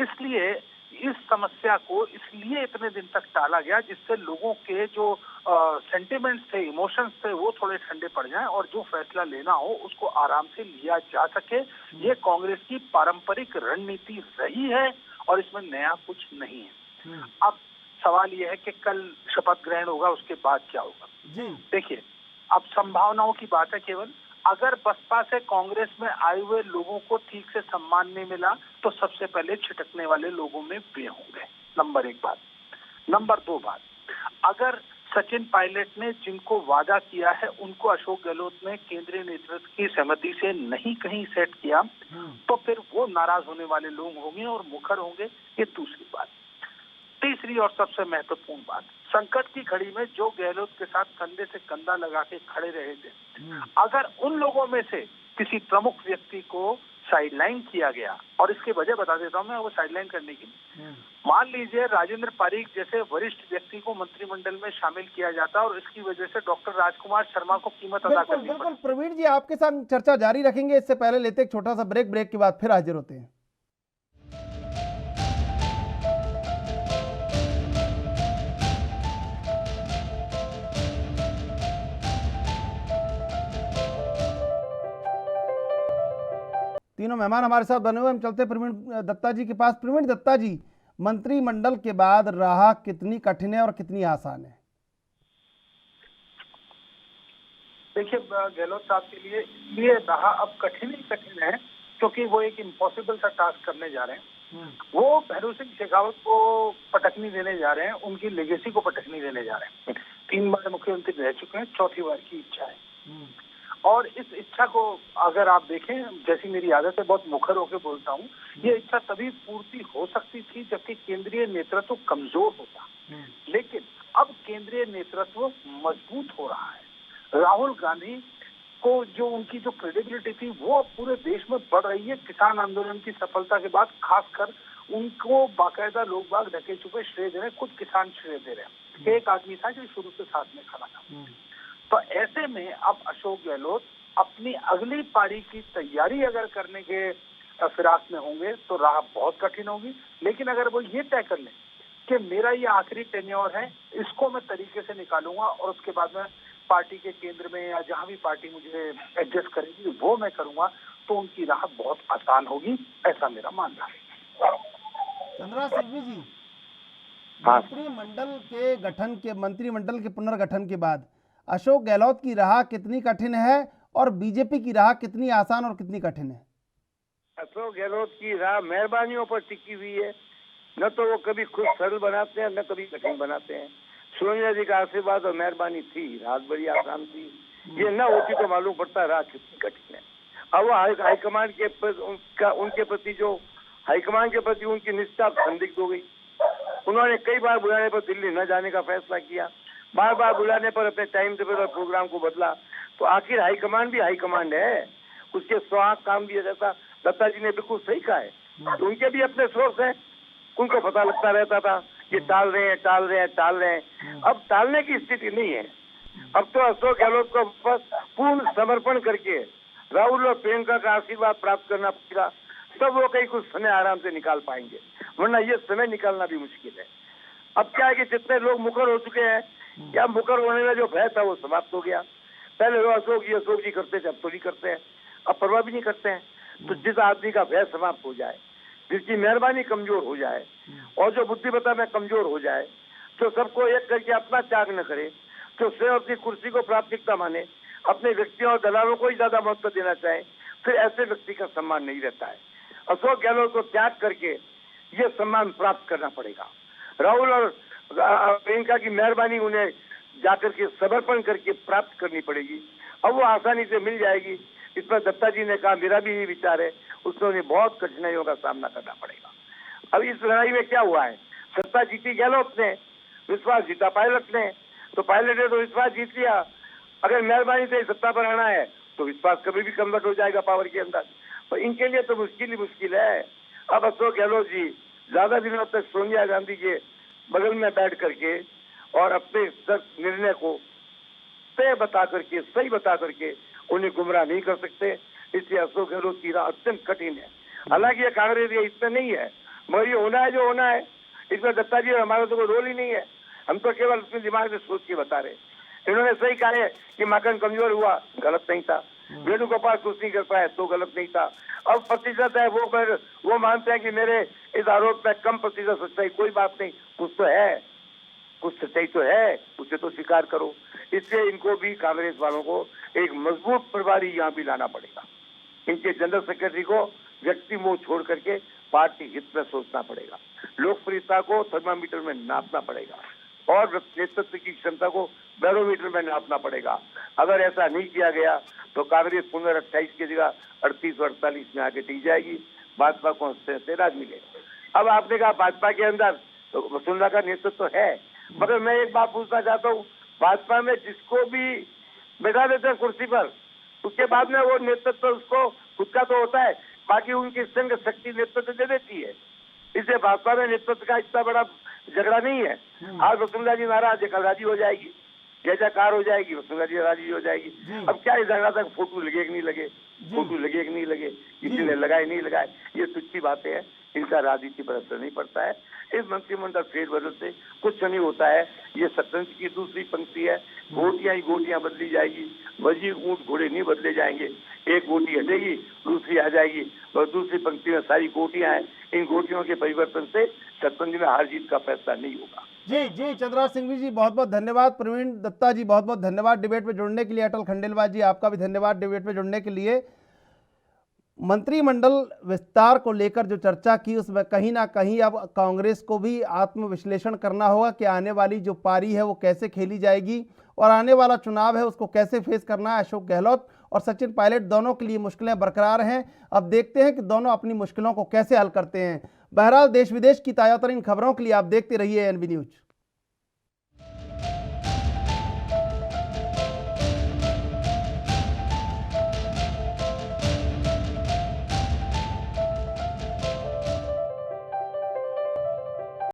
इसलिए इस समस्या को इसलिए इतने दिन तक टाला गया जिससे लोगों के जो सेंटिमेंट्स थे, इमोशंस थे, वो थोड़े ठंडे पड़ जाएं और जो फैसला लेना हो उसको आराम से लिया जा सके। ये कांग्रेस की पारंपरिक रणनीति रही है और इसमें नया कुछ नहीं है। अब सवाल यह है कि कल शपथ ग्रहण होगा, उसके बाद क्या होगा। देखिए, अब संभावनाओं की बात है केवल। अगर बसपा से कांग्रेस में आए हुए लोगों को ठीक से सम्मान नहीं मिला तो सबसे पहले छिटकने वाले लोगों में वे होंगे, नंबर 1 बात। नंबर 2 बात, अगर सचिन पायलट ने जिनको वादा किया है उनको अशोक गहलोत ने केंद्रीय नेतृत्व की सहमति से नहीं कहीं सेट किया, तो फिर वो नाराज होने वाले लोग होंगे और मुखर होंगे, ये दूसरी बात। तीसरी और सबसे महत्वपूर्ण बात, संकट की घड़ी में जो गहलोत के साथ कंधे से कंधा लगा के खड़े रहे थे, अगर उन लोगों में से किसी प्रमुख व्यक्ति को साइडलाइन किया गया, और इसकी वजह बता देता हूं मैं वो साइडलाइन करने की, मान लीजिए राजेंद्र पारीक जैसे वरिष्ठ व्यक्ति को मंत्रिमंडल में शामिल किया जाता और इसकी वजह से डॉक्टर राजकुमार शर्मा को कीमत अदा करनी पड़ती। बिल्कुल प्रवीण जी, आपके साथ चर्चा जारी रखेंगे, इससे पहले लेते एक छोटा सा ब्रेक के बाद फिर हाजिर होते हैं। तीनों मेहमान हमारे साथ बने हुए, हम चलते प्रवीण दत्ता जी के पास। प्रवीण दत्ता जी, मंत्रिमंडल के बाद राह कितनी कठिन है और कितनी आसान है? देखिए, गहलोत साहब के लिए ये राह अब कठिन ही कठिन है, क्योंकि वो एक इम्पॉसिबल सा टास्क करने जा रहे हैं। वो भैरू सिंह शेखावत को पटकनी देने जा रहे हैं, उनकी लेगेसी को पटकनी देने जा रहे हैं। 3 बार मुख्यमंत्री रह चुके हैं, 4थी बार की इच्छा है, और इस इच्छा को अगर आप देखें, जैसी मेरी आदत है बहुत मुखर होकर बोलता हूँ, ये इच्छा तभी पूर्ति हो सकती थी जबकि केंद्रीय नेतृत्व कमजोर होता, लेकिन अब केंद्रीय नेतृत्व मजबूत हो रहा है। राहुल गांधी को जो उनकी जो क्रेडिबिलिटी थी वो पूरे देश में बढ़ रही है। किसान आंदोलन की सफलता के बाद खासकर उनको बाकायदा लोग बाग ढके छुपे श्रेय दे रहे हैं, खुद किसान श्रेय दे रहे हैं। एक आदमी था जो शुरू से साथ में खड़ा था। तो ऐसे में अब अशोक गहलोत अपनी अगली पारी की तैयारी अगर करने के फिराक में होंगे तो राह बहुत कठिन होगी, लेकिन अगर वो ये तय कर लें कि मेरा ये आखिरी टेन्योर है, इसको मैं तरीके से निकालूंगा और उसके बाद में पार्टी के केंद्र में या जहां भी पार्टी मुझे एडजस्ट करेगी वो मैं करूंगा, तो उनकी राह बहुत आसान होगी, ऐसा मेरा मानना है। चंद्रा सिंघवी जी, मंत्रिमंडल के पुनर्गठन के बाद अशोक गहलोत की राह कितनी कठिन है और बीजेपी की राह कितनी आसान और कितनी कठिन है? अशोक गहलोत की राह मेहरबानियों पर टिकी हुई है। न तो वो कभी खुद सरल बनाते हैं, न कभी कठिन बनाते हैं। सोनिया जी का आशीर्वाद और मेहरबानी थी, रात बड़ी आसान थी। ये न होती तो मालूम पड़ता राह कितनी कठिन है। अब वो हाईकमान के उनके प्रति जो हाईकमान के प्रति उनकी निष्ठा संदिग्ध हो गई। उन्होंने कई बार बुलाने पर दिल्ली न जाने का फैसला किया, बार बार बुलाने पर अपने टाइम टेबल और प्रोग्राम को बदला। तो आखिर हाईकमान भी हाईकमांड है, उसके स्वाग काम भी रहता। दत्ता जी ने बिल्कुल सही कहा है, तो उनके भी अपने सोर्स हैं, उनको पता लगता रहता था कि टाल रहे हैं। अब टालने की स्थिति नहीं है। अब तो अशोक गहलोत को बस पूर्ण समर्पण करके राहुल और प्रियंका का आशीर्वाद प्राप्त करना पड़ेगा, तब वो कहीं कुछ समय आराम से निकाल पाएंगे, वरना ये समय निकालना भी मुश्किल है। अब क्या है कि जितने लोग मुखर हो चुके हैं, या मुखर होने में जो भय था वो समाप्त हो गया। पहले वो अशोक जी करते थे, अब तो नहीं करते हैं, अब परवाह भी नहीं करते हैं। तो जिस आदमी का भय समाप्त हो जाए, जिसकी मेहरबानी कमजोर हो जाए और जो बुद्धिमत्ता में कमजोर हो जाए, जो सबको एक करके अपना त्याग न करे, जो स्वयं अपनी कुर्सी को प्राथमिकता माने, अपने व्यक्तियों और दलालों को ही ज्यादा महत्व देना चाहे, फिर ऐसे व्यक्ति का सम्मान नहीं रहता है। अशोक गहलोत को त्याग करके ये सम्मान प्राप्त करना पड़ेगा। राहुल और प्रियंका की मेहरबानी उन्हें जाकर के समर्पण करके प्राप्त करनी पड़ेगी। अब वो आसानी से मिल जाएगी, इस पर दत्ता जी ने कहा, मेरा भी यही विचार है। उसमें उन्हें बहुत कठिनाइयों का सामना करना पड़ेगा। अब इस लड़ाई में क्या हुआ है, सत्ता जीती गहलोत ने, विश्वास जीता पायलट ने। तो पायलट ने तो विश्वास जीत लिया, अगर मेहरबानी से सत्ता पर आना है तो विश्वास कभी भी कन्वर्ट हो जाएगा पावर के अंदर। तो इनके लिए तो मुश्किल ही मुश्किल है। अब अशोक गहलोत जी ज्यादा दिनों तक सोनिया गांधी के बगल में बैठ करके और अपने निर्णय को तय बता करके, सही बता करके उन्हें गुमराह नहीं कर सकते। इसलिए अशोक गहलोत की राह अत्यंत कठिन है। हालांकि ये कांग्रेस ये इसमें नहीं है, मगर ये होना है जो होना है, इसमें दत्ता जी हमारा तो कोई रोल ही नहीं है। हम तो केवल अपने दिमाग से सोच के बता रहे। इन्होंने सही कहा है कि माखन कमजोर हुआ, गलत नहीं था। वेणुगोपाल कुछ नहीं कर पाया तो गलत नहीं था। अब प्रतिशत है वो मानते हैं कि मेरे इस आरोप में कम प्रतिशत सच्चाई, कोई बात नहीं, कुछ तो है, कुछ सच्चाई तो है, उसे तो स्वीकार करो। इसलिए इनको भी, कांग्रेस वालों को एक मजबूत प्रभारी यहाँ भी लाना पड़ेगा। इनके जनरल सेक्रेटरी को व्यक्ति मोह छोड़ करके पार्टी हित में सोचना पड़ेगा। लोकप्रियता को थर्मामीटर में नापना पड़ेगा और नेतृत्व की क्षमता को बैरोमीटर में नापना पड़ेगा। अगर ऐसा नहीं किया गया तो कांग्रेस 15-28 की जगह 38 और 48 में आके टिक जाएगी, भाजपा को से राज मिलेगा। अब आपने कहा भाजपा के अंदर तो वसुंधरा का नेतृत्व तो है, मगर मैं एक बात पूछना चाहता हूँ, भाजपा में जिसको भी बैठा देते हैं कुर्सी पर, उसके बाद में वो नेतृत्व उसको खुद का तो होता है, बाकी उनकी संघ शक्ति नेतृत्व दे देती है। इससे भाजपा में नेतृत्व का इतना बड़ा झगड़ा नहीं है। आज वसुंधरा जी नाराज है, कल राजी हो जाएगी, जयकार हो जाएगी, वसुंधरा जी राजी हो जाएगी। अब क्या झगड़ा था, फोटो लगे कि नहीं लगे, फोटो लगे कि नहीं लगे, किसी ने लगाए नहीं लगाए, ये तुच्छी बातें हैं, इनका राजनीति पर असर नहीं पड़ता है। इस मंत्रिमंडल फेरबदल से कुछ नहीं होता है। ये शतरंज की दूसरी पंक्ति है, गोटियां ही गोटियां बदली जाएगी, वजीर ऊंट घोड़े नहीं बदले जाएंगे। एक गोटी हटेगी, दूसरी आ जाएगी, और दूसरी पंक्ति में सारी गोटियां हैं। इन गोटियों के परिवर्तन से शतरंज में हार जीत का फैसला नहीं होगा। जी चंद्रराज सिंघवी जी बहुत बहुत धन्यवाद। प्रवीण दत्ता जी बहुत बहुत धन्यवाद डिबेट में जुड़ने के लिए। अटल खंडेलवाल जी आपका भी धन्यवाद डिबेट में जुड़ने के लिए। मंत्रिमंडल विस्तार को लेकर जो चर्चा की उसमें कहीं ना कहीं अब कांग्रेस को भी आत्मविश्लेषण करना होगा कि आने वाली जो पारी है वो कैसे खेली जाएगी और आने वाला चुनाव है उसको कैसे फेस करना है। अशोक गहलोत और सचिन पायलट दोनों के लिए मुश्किलें बरकरार हैं। अब देखते हैं कि दोनों अपनी मुश्किलों को कैसे हल करते हैं। बहरहाल देश विदेश की ताज़ा तरीन खबरों के लिए आप देखते रहिए एनबी न्यूज।